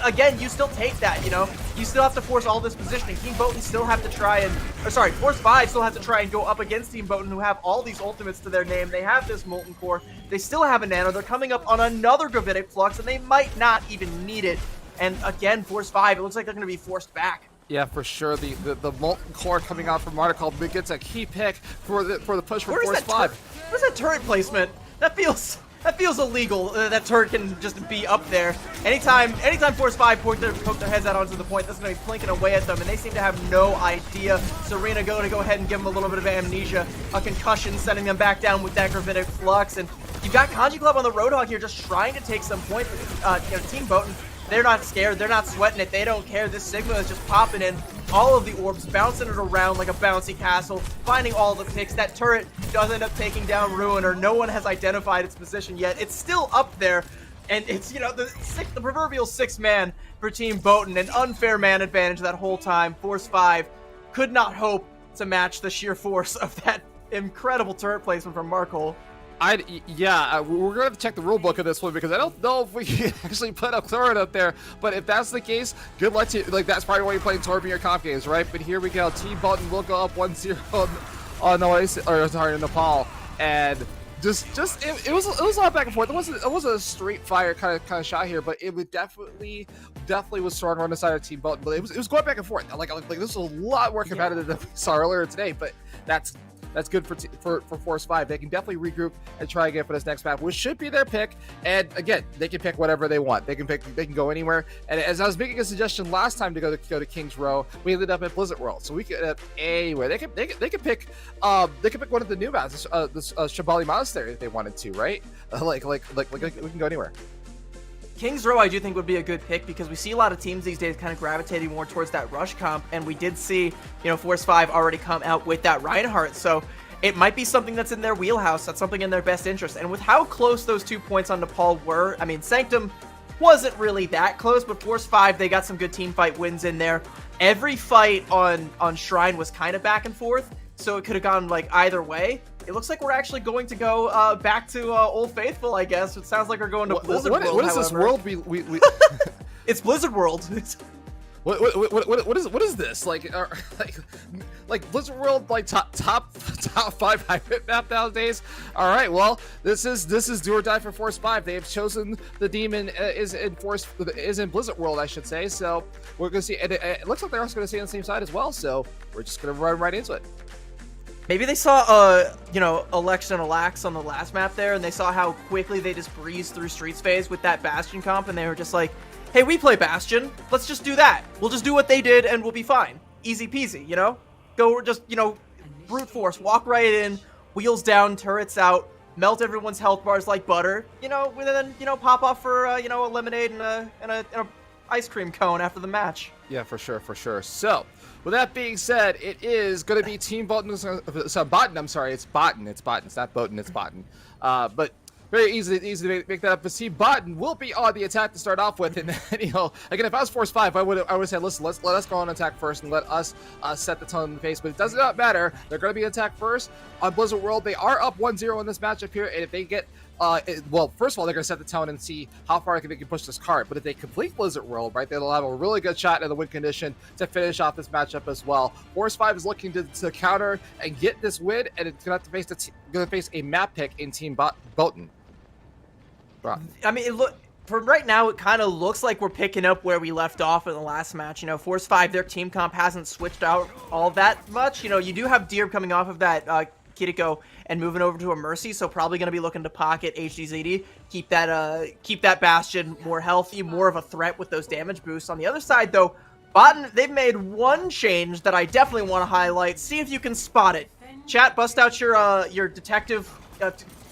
again, you still take that, You still have to force all this positioning. Team Bolton still have to try and, Force 5 still have to try and go up against Team Bolton, who have all these ultimates to their name. They have this Molten Core. They still have a Nano. They're coming up on another Gravitic Flux, and they might not even need it. And again, Force 5, it looks like they're going to be forced back. Yeah, for sure. The Molten Core coming out from Article gets a key pick for the push for Force 5. Where's that turret placement? That feels that feels illegal. That turret can just be up there. Anytime Force 5 poke their heads out onto the point, that's going to be plinking away at them, and they seem to have no idea. Serena going to go ahead and give them a little bit of amnesia, a concussion, sending them back down with that gravitic flux. And you've got Kanji Club on the Roadhog here just trying to take some points. Team Botan, they're not scared. They're not sweating it. They don't care. This Sigma is just popping in all of the orbs, bouncing it around like a bouncy castle, finding all the picks. That turret does end up taking down Ruiner. No one has identified its position yet. It's still up there, and it's, the proverbial 6-man for Team Botan. An unfair man advantage that whole time. Force 5 could not hope to match the sheer force of that incredible turret placement from Markle. We're gonna have to check the rule book of this one because I don't know if we can actually put a turret up there. But if that's the case, good luck to you. That's probably why you're playing Torb in your comp games, right? But here we go. Team Botan will go up 1-0 on Nepal, and it was a lot back and forth. It wasn't a straight fire kind of shot here, but it would definitely was stronger on the side of Team Botan. But it was going back and forth. Like this was a lot more competitive than we saw earlier today. But that's good for Force 5. They can definitely regroup and try again for this next map, which should be their pick. And again, they can pick whatever they want. They can go anywhere. And as I was making a suggestion last time to go to King's Row, we ended up at Blizzard World. So we could anywhere. They could pick one of the new maps, this Shabali Monastery if they wanted to, right? We can go anywhere. King's Row, I do think, would be a good pick because we see a lot of teams these days kind of gravitating more towards that rush comp, and we did see, Force 5 already come out with that Reinhardt, so it might be something that's in their wheelhouse, that's something in their best interest. And with how close those 2 points on Nepal were, I mean, Sanctum wasn't really that close, but Force 5, they got some good team fight wins in there. Every fight on Shrine was kind of back and forth, so it could have gone either way. It looks like we're actually going to go back to Old Faithful, I guess. It sounds like we're going to Blizzard World. What is this world we It's Blizzard World. What is this? Like Blizzard World, top 5 hybrid map nowadays? All right, well, this is do or die for Force 5. They have chosen the demon is in Blizzard World, I should say. So we're gonna see, and it looks like they're also gonna stay on the same side as well. So we're just gonna run right into it. Maybe they saw, Election and Alax on the last map there, and they saw how quickly they just breezed through Streets phase with that Bastion comp, and they were just like, hey, we play Bastion. Let's just do that. We'll just do what they did, and we'll be fine. Easy peasy, Go just, brute force, walk right in, wheels down, turrets out, melt everyone's health bars like butter, and then, pop off for, a lemonade and a ice cream cone after the match. Yeah, for sure. So, with that being said, it is going to be Team Botan. Botan, I'm sorry, it's Botan. It's Botan. It's not Botan, it's Botan. But very easy to make that up. But Team Botan will be on the attack to start off with. And then, again, if I was Force 5, I would say, listen, let us go on attack first and let us set the tone in the face. But it does not matter. They're going to be attack first. On Blizzard World, they are up 1-0 in this matchup here. And if they get first of all, they're going to set the tone and see how far they can push this card. But if they complete Blizzard World, right, they'll have a really good shot in the win condition to finish off this matchup as well. Force 5 is looking to counter and get this win, and it's going to have to face a map pick in Team Botan. I mean, from right now, it kind of looks like we're picking up where we left off in the last match. Force 5, their team comp hasn't switched out all that much. You do have Deer coming off of that Kiriko and moving over to a Mercy, so probably going to be looking to pocket HDZD, keep that Bastion more healthy, more of a threat with those damage boosts. On the other side, though, Botan, they've made one change that I definitely want to highlight. See if you can spot it. Chat, bust out your detective,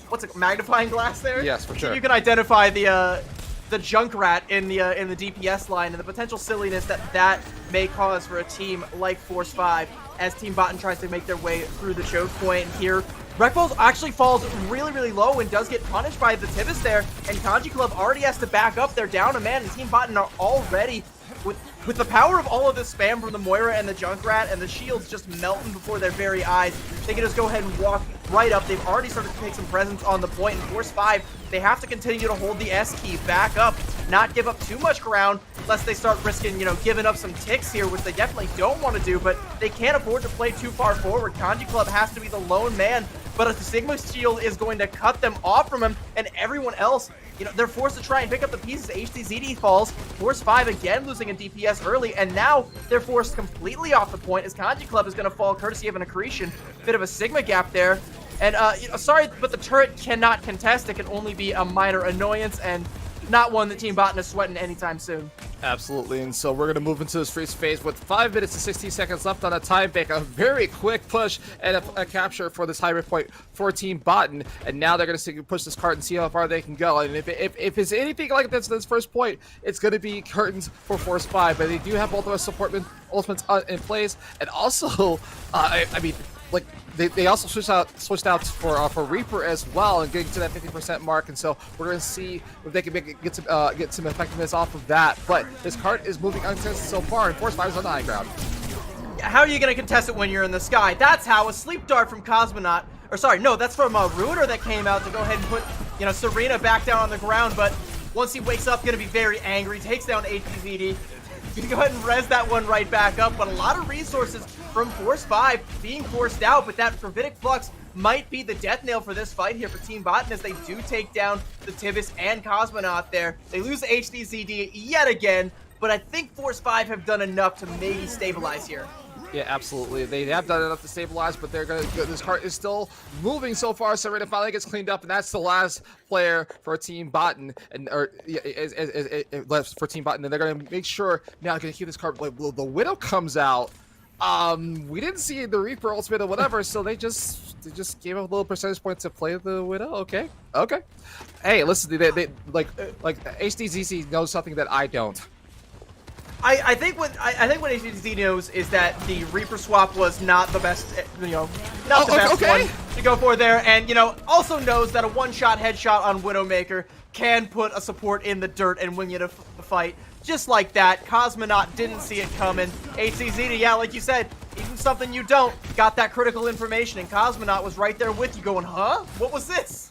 what's it, magnifying glass there? Yes, for sure. So you can identify the Junkrat in the DPS line and the potential silliness that may cause for a team like Force 5 as Team Botan tries to make their way through the choke point here. Wreckballs actually falls really, really low and does get punished by the Tibis there, and Kanji Club already has to back up. They're down a man, and Team Botan are already, with the power of all of this spam from the Moira and the Junkrat and the shields just melting before their very eyes, they can just go ahead and walk right up. They've already started to take some presence on the point, and Force 5, they have to continue to hold the S key back up, not give up too much ground, lest they start risking, giving up some ticks here, which they definitely don't want to do, but they can't afford to play too far forward. Kanji Club has to be the lone man, but if the Sigma shield is going to cut them off from him, and everyone else, they're forced to try and pick up the pieces. HDZD falls, Force 5 again losing in DPS early, and now they're forced completely off the point as Kanji Club is going to fall courtesy of an accretion. Bit of a Sigma gap there. And, sorry, but the turret cannot contest. It can only be a minor annoyance and not one that Team Botan is sweating anytime soon. Absolutely, and so we're going to move into this freeze phase with 5 minutes and 16 seconds left on a time bank. A very quick push and a capture for this hybrid point for Team Botan, and now they're going to push this cart and see how far they can go. And if it's anything like this first point, it's going to be curtains for Force 5, but they do have both of us support ultimates in place, and also, I mean, like, they also switched out for Reaper as well, and getting to that 50% mark, and so we're going to see if they can get some effectiveness off of that. But this cart is moving uncontested so far, and Force 5 is on the high ground. How are you going to contest it when you're in the sky? That's how a sleep dart from Cosmonaut, or sorry, no, that's from Ruiner that came out to go ahead and put, you know, Serena back down on the ground, but once he wakes up, going to be very angry, takes down HDZD. Gonna go ahead and res that one right back up, but a lot of resources from Force 5 being forced out, but that Gravitic Flux might be the death nail for this fight here for Team Botan as they do take down the Tibis and Cosmonaut there. They lose HDZD yet again, but I think Force 5 have done enough to maybe stabilize here. Yeah, absolutely. They have done enough to stabilize, but they're gonna. This cart is still moving so far. Serena finally gets cleaned up, and that's the last player for Team Botan, and left for Team Botan. And they're gonna make sure now gonna keep this cart. Like, the Widow comes out. We didn't see the Reaper ultimate or whatever, so they just gave a little percentage point to play the Widow. Okay. Hey, listen, they like HDZC knows something that I don't. I think what HDZ knows is that the Reaper swap was not the best, not the best one to go for there, and also knows that a one-shot headshot on Widowmaker can put a support in the dirt and win you the fight. Just like that, Cosmonaut didn't see it coming. HDZ, yeah, like you said, even something you don't, got that critical information, and Cosmonaut was right there with you going, huh? What was this?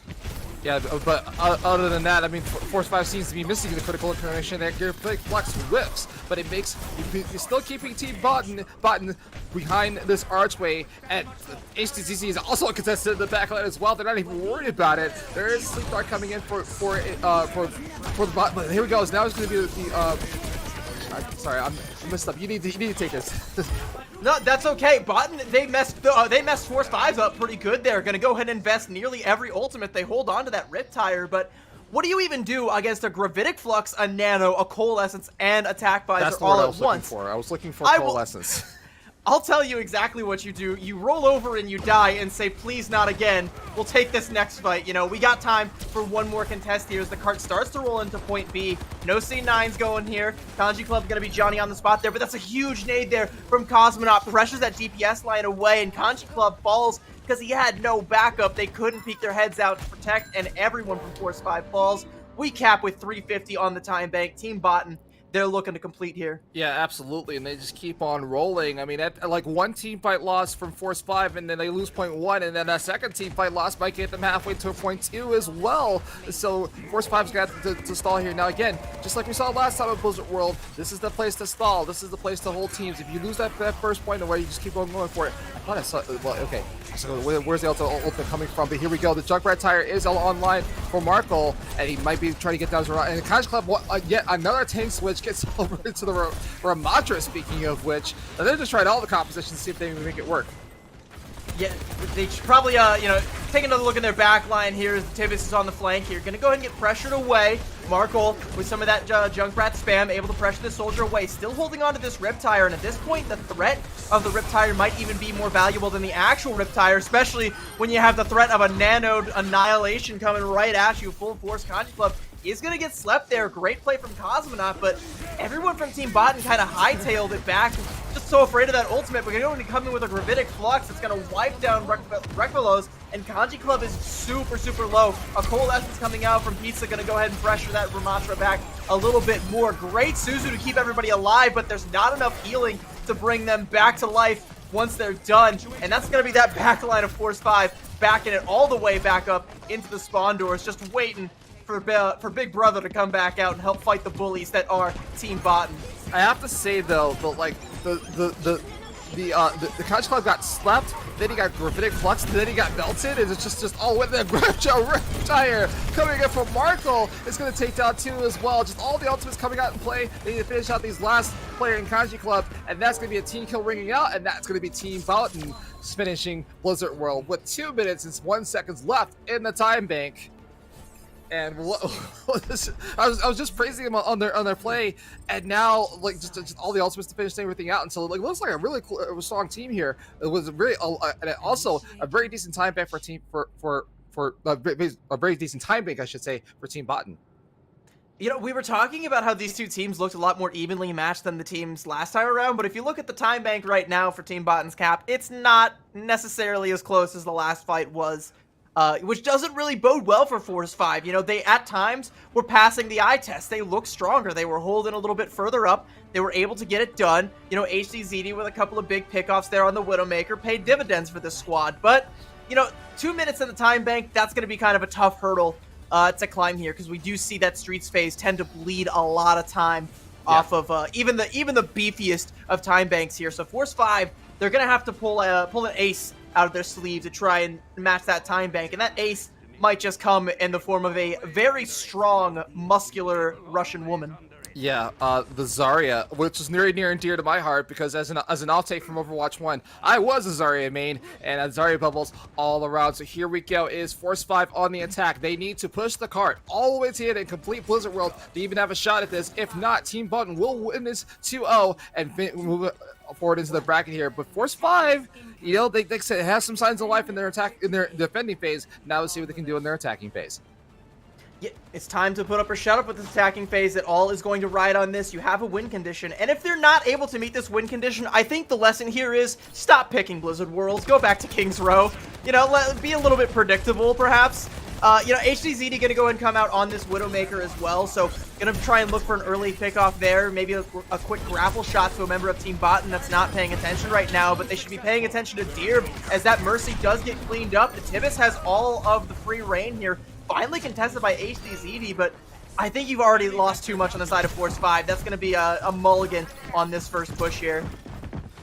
Yeah, but other than that, I mean, Force 5 seems to be missing the critical information that your Flex whips, but it makes you're still keeping Team Botan behind this archway, and HTCC is also contested in the backline as well. They're not even worried about it. There is Sleep Dart coming in for the bot, but here we go. Now it's going to be the sorry, I messed up. You need to take this. No, that's okay. Botan, they messed Force 5's up pretty good there. Gonna go ahead and invest nearly every ultimate. They hold on to that Riptire, but what do you even do against a Gravitic Flux, a Nano, a Coalescence, and Attack Visor all at once? I was looking for Coalescence. I'll tell you exactly what you do. You roll over and you die and say, please not again. We'll take this next fight. We got time for one more contest here as the cart starts to roll into point B. No C9s going here. Kanji Club going to be Johnny on the spot there, but that's a huge nade there from Cosmonaut. Pressures that DPS line away, and Kanji Club falls because he had no backup. They couldn't peek their heads out to protect, and everyone from Force 5 falls. We cap with 350 on the time bank. Team Botan, they're looking to complete here. Yeah, absolutely, and they just keep on rolling. I mean, like one team fight loss from Force 5, and then they lose point 1, and then a second team fight loss might get them halfway to point 2 as well. So Force 5's got to stall here. Now again, just like we saw last time at Blizzard World, this is the place to stall. This is the place to hold teams. If you lose that first point away, you just keep on going for it. I thought I saw, well, okay. So where's the ultimate coming from? But here we go. The Junkrat Tire is online for Markle, and he might be trying to get down to and the Kanji Club, yet another tank switch gets over into the Ramatra, speaking of which. And they're just trying all the compositions to see if they can make it work. Yeah, they should probably, take another look in their back line here as the Tibis is on the flank here. Gonna go ahead and get pressured away. Markle, with some of that Junkrat spam, able to pressure the soldier away. Still holding on to this Riptire, and at this point, the threat of the Riptire might even be more valuable than the actual Riptire, especially when you have the threat of a nanoed annihilation coming right at you. Full force Kanji Club is going to get slept there. Great play from Cosmonaut, but everyone from Team Botan kind of hightailed it back. Just so afraid of that ultimate, but going to come in with a Gravitic Flux. It's going to wipe down Rekvelos, and Kanji Club is super, super low. A Coalescence coming out from Pizza, going to go ahead and pressure that Ramatra back a little bit more. Great Suzu to keep everybody alive, but there's not enough healing to bring them back to life once they're done, and that's going to be that back line of Force 5, backing it all the way back up into the spawn doors, just waiting for Big Brother to come back out and help fight the bullies that are Team Botan. I have to say though, the Kanji Club got slapped, then he got Gravitic Flux, and then he got melted, and it's just all with the Riptire coming in from Markle. It's going to take down 2 as well. Just all the ultimates coming out in play. They need to finish out these last player in Kanji Club, and that's going to be a team kill ringing out, and that's going to be Team Botan finishing Blizzard World with 2 minutes and 1 seconds left in the time bank. And I was just praising them on their play, and now like just all the ultimates to finish everything out. And so like it looks like a really cool, strong team here. It was really and also a very decent time bank for a team for a very decent time bank, I should say, for Team Botan. You know, we were talking about how these two teams looked a lot more evenly matched than the teams last time around, but if you look at the time bank right now for Team Botan's cap, it's not necessarily as close as the last fight was. Which doesn't really bode well for Force 5. You know, they at times were passing the eye test. They looked stronger. They were holding a little bit further up. They were able to get it done. You know, HDZD with a couple of big pickoffs there on the Widowmaker paid dividends for this squad. But, you know, 2 minutes in the time bank, that's going to be kind of a tough hurdle to climb here, because we do see that Streets phase tend to bleed a lot of time off of even the beefiest of time banks here. So Force 5, they're going to have to pull an ace out of their sleeve to try and match that time bank, and that ace might just come in the form of a very strong, muscular Russian woman. Yeah, the Zarya, which is near and dear to my heart, because as an outtake from Overwatch 1, I was a Zarya main, and Zarya bubbles all around. So here we go, is Force 5 on the attack. They need to push the cart all the way to it and complete Blizzard World to even have a shot at this. If not, Team Botan will win this 2-0 and move forward into the bracket here. But Force 5, you know, they have some signs of life in their defending phase. Now let's see what they can do in their attacking phase. Yeah, it's time to put up or shut up with this attacking phase. It all is going to ride on this. You have a win condition, and if they're not able to meet this win condition, I think the lesson here is stop picking Blizzard Worlds. Go back to King's Row. You know, be a little bit predictable, perhaps. You know, HDZD going to go and come out on this Widowmaker as well, so going to try and look for an early pickoff there, maybe a quick grapple shot to a member of Team Botan that's not paying attention right now, but they should be paying attention to Deer as that Mercy does get cleaned up. The Tibis has all of the free reign here, finally contested by HDZD, but I think you've already lost too much on the side of Force 5. That's going to be a mulligan on this first push here.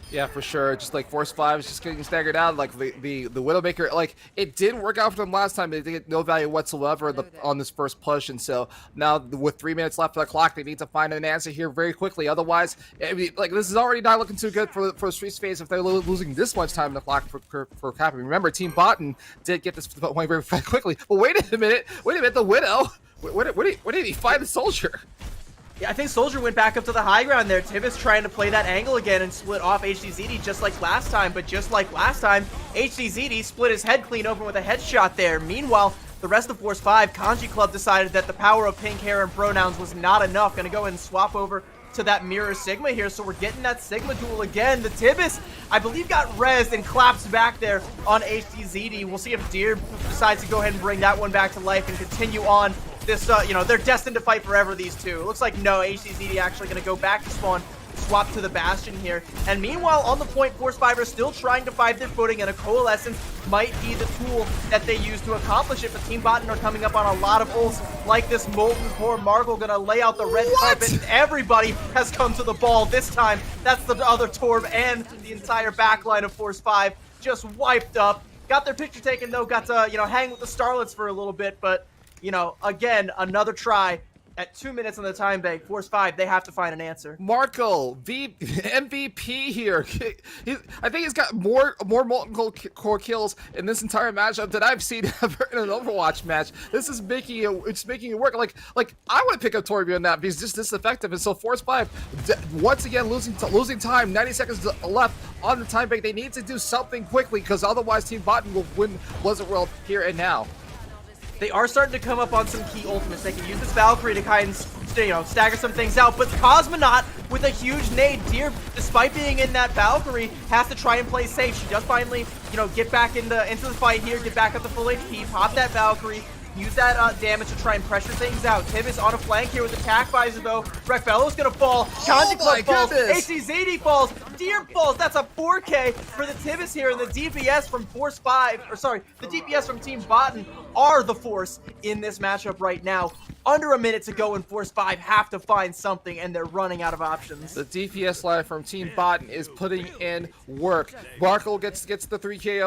Yeah, for sure. Just like Force 5 is just getting staggered out. Like the Widowmaker, like it didn't work out for them last time. They didn't get no value whatsoever on this first push, and so now with 3 minutes left on the clock, they need to find an answer here very quickly. Otherwise, I mean, like this is already not looking too good for the Streets phase if they're losing this much time on the clock for capping. Remember, Team Botan did get this point very quickly. But wait a minute, the Widow. Where did he find the Soldier? Yeah, I think Soldier went back up to the high ground there. Tibis trying to play that angle again and split off HDZD just like last time. But just like last time, HDZD split his head clean open with a headshot there. Meanwhile, the rest of Force 5, Kanji Club decided that the power of pink hair and pronouns was not enough. Gonna go and swap over to that Mirror Sigma here. So we're getting that Sigma duel again. The Tibis, I believe, got rezzed and collapsed back there on HDZD. We'll see if Deer decides to go ahead and bring that one back to life and continue on this, you know, they're destined to fight forever, these two. It looks like no, HDZD actually going to go back to spawn, swap to the Bastion here. And meanwhile, on the point, Force 5 are still trying to find their footing, and a Coalescence might be the tool that they use to accomplish it. But Team Botan are coming up on a lot of ults, like this Molten Core Margle going to lay out the red carpet, and everybody has come to the ball this time. That's the other Torb, and the entire backline of Force 5 just wiped up. Got their picture taken, though, got to, you know, hang with the Starlets for a little bit, but you know, again, another try at 2 minutes on the time bank. Force 5, they have to find an answer. Marco, MVP here. I think he's got more Molten Core kills in this entire matchup than I've seen ever in an Overwatch match. This is making it work. Like I want to pick up Torbjorn on that because he's just this effective. And so Force 5, once again, losing time. 90 seconds left on the time bank. They need to do something quickly because otherwise Team Botan will win Blizzard World here and now. They are starting to come up on some key ultimates. They can use this Valkyrie to kind of, you know, stagger some things out. But Cosmonaut with a huge nade. Deer, despite being in that Valkyrie, has to try and play safe. She does finally, you know, get back into the fight here, get back up to full HP, pop that Valkyrie, use that damage to try and pressure things out. Tibis on a flank here with attack visor though. Rekfello's gonna fall. Kanji Club falls. HDZD falls. Deer falls. That's a 4K for the Tibis here, and the DPS from Force 5, or sorry, the DPS from Team Botan are the force in this matchup right now. Under a minute to go, and Force 5 have to find something, and they're running out of options. The DPS line from Team Botan is putting in work. Barkle gets the 3K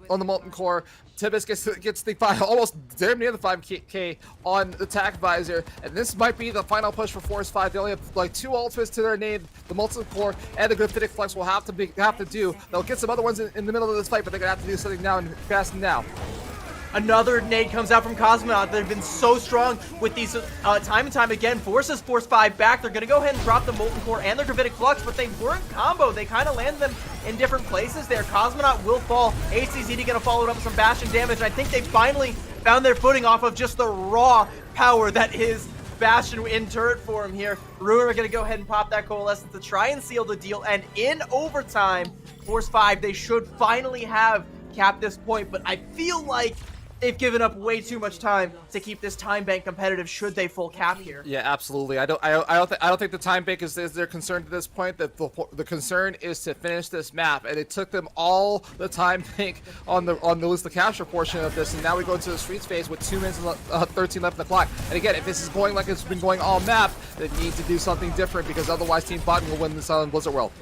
on the Molten Core. Tibbus gets the almost damn near the 5K on the Tac Visor, and this might be the final push for Force 5. They only have like 2 ultimates to their name. The Molten Core and the Graphitic Flex will have to do. They'll get some other ones in the middle of this fight, but they're gonna have to do something now and fast now. Another nade comes out from Cosmonaut. They've been so strong with these time and time again. Forces Force 5 back. They're going to go ahead and drop the Molten Core and their Gravitic Flux, but they weren't combo. They kind of land them in different places there. Cosmonaut will fall. HCZD going to follow it up with some Bastion damage. And I think they finally found their footing off of just the raw power that is Bastion in turret form here. Ruiner are going to go ahead and pop that Coalescence to try and seal the deal. And in overtime, Force 5, they should finally have capped this point, but I feel like they've given up way too much time to keep this time bank competitive should they full cap here. Yeah, absolutely. I don't think the time bank is their concern at this point. That the concern is to finish this map, and it took them all the time bank on the lose the capture portion of this, and now we go into the streets phase with 2 minutes and 13 left in the clock. And again, if this is going like it's been going all map, they need to do something different because otherwise Team Botan will win this on Blizzard World.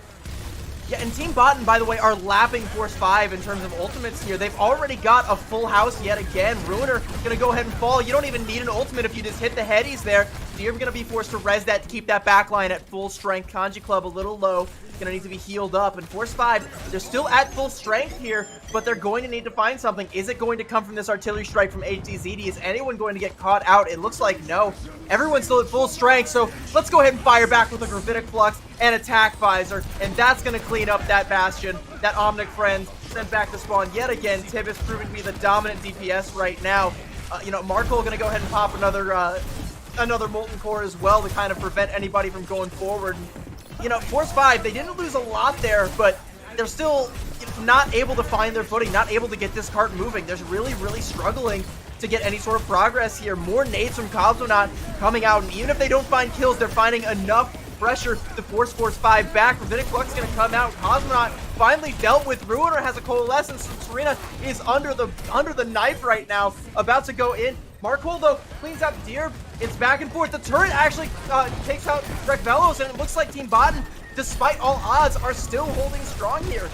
Yeah, and Team Botan, by the way, are lapping Force 5 in terms of ultimates here. They've already got a full house yet again. Ruiner gonna go ahead and fall. You don't even need an ultimate if you just hit the headies there. So you're gonna be forced to res that to keep that backline at full strength. Kanji Club a little low. Gonna need to be healed up. And Force 5, they're still at full strength here, but they're going to need to find something. Is it going to come from this artillery strike from HDZD? Is anyone going to get caught out? It looks like no. Everyone's still at full strength, so let's go ahead and fire back with a Gravitic Flux and Attack Visor, and that's going to clean up that Bastion. That Omnic Friend sent back to spawn yet again. Tibbus proving to be the dominant DPS right now. Markle going to go ahead and pop another Molten Core as well to kind of prevent anybody from going forward. Force 5, they didn't lose a lot there, but they're still not able to find their footing, not able to get this cart moving. They're really, really struggling to get any sort of progress here. More nades from Cosmonaut coming out, and even if they don't find kills, they're finding enough pressure to force Force 5 back. Gravitic Flux is going to come out. Cosmonaut finally dealt with. Ruiner has a Coalescence. Serena is under the knife right now, about to go in. Markle, though, cleans out Deer. It's back and forth. The turret actually takes out Rekvelos, and it looks like Team Botan, despite all odds, are still holding strong here.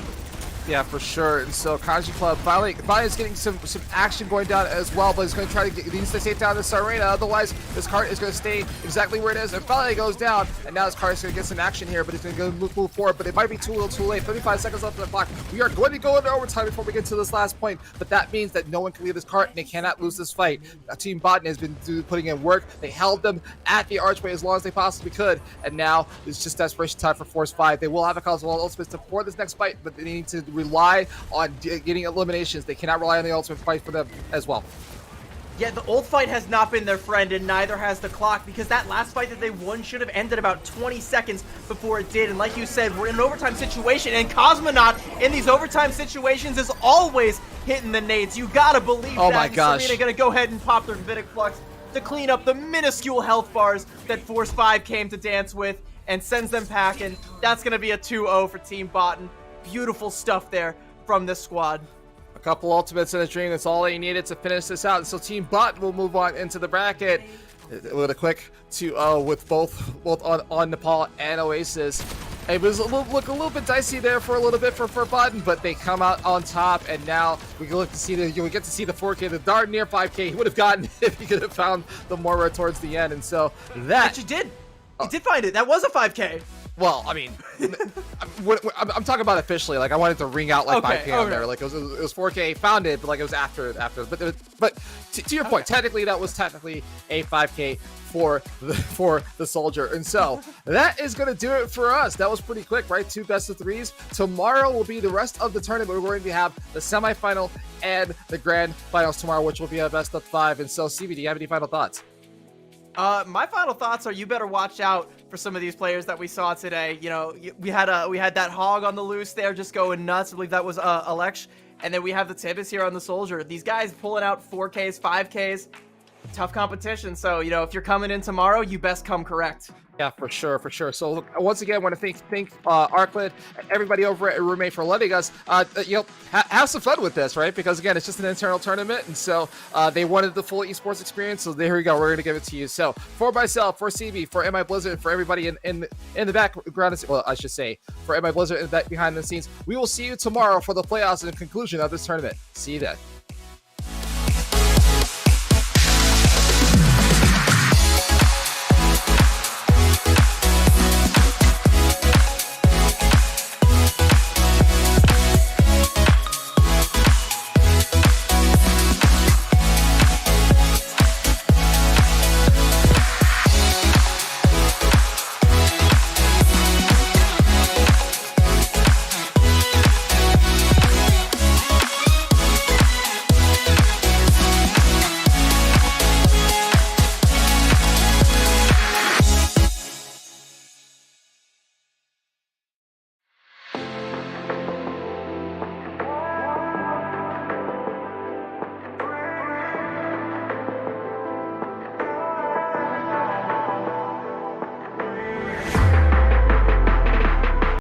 Yeah, for sure. And so Kanji Club finally is getting some action going down as well, but he's going to try to needs to take down this arena. Otherwise, this cart is going to stay exactly where it is. And finally, it goes down, and now this cart is going to get some action here, but he's going to move forward. But it might be too little, too late. 35 seconds left on the clock. We are going to go into overtime before we get to this last point, but that means that no one can leave this cart, and they cannot lose this fight. Team Botan has been putting in work. They held them at the archway as long as they possibly could, and now it's just desperation time for Force 5. They will have a Cosmo ultimate for this next fight, but they need to rely on getting eliminations. They cannot rely on the ultimate fight for them as well. Yeah, the ult fight has not been their friend, and neither has the clock, because that last fight that they won should have ended about 20 seconds before it did. And like you said, we're in an overtime situation, and Cosmonaut in these overtime situations is always hitting the nades. You gotta believe that. Oh my gosh. Serena gonna go ahead and pop their Gravitic Flux to clean up the minuscule health bars that Force 5 came to dance with, and sends them packing. That's gonna be a 2-0 for Team Botan. Beautiful stuff there from this squad. A couple ultimates in a dream. That's all they needed to finish this out. And so Team Botan will move on into the bracket with a quick 2-0 with both on Nepal and Oasis. It was a little bit dicey there for a little bit for Botan, but they come out on top, and now we get to see the 4K, the darn near 5K he would have gotten if he could have found the Moira towards the end. And so that But you did. You did find it. That was a 5K. Well, I mean, I'm talking about officially. Like, I wanted to ring out like 5K on there. Like, it was 4K found it, but like it was after. But to your point, technically that was technically a 5K for the soldier. And so that is going to do it for us. That was pretty quick, right? 2 best of 3s. Tomorrow will be the rest of the tournament. We're going to have the semifinal and the grand finals tomorrow, which will be a best of 5. And so, CB, do you have any final thoughts? My final thoughts are you better watch out for some of these players that we saw today. We had that hog on the loose there just going nuts. I believe that was Alex. And then we have the Tibbus here on the soldier. These guys pulling out 4Ks, 5Ks. Tough competition. So, if you're coming in tomorrow, you best come correct. Yeah, for sure, for sure. So look, once again, I want to thank Arclid, everybody over at Roommate for letting us, have some fun with this, right? Because again, it's just an internal tournament, and so they wanted the full esports experience. So there we go. We're gonna give it to you. So for myself, for CB, for MI Blizzard, for everybody in the background, well, I should say for MI Blizzard behind the scenes, we will see you tomorrow for the playoffs and the conclusion of this tournament. See you then.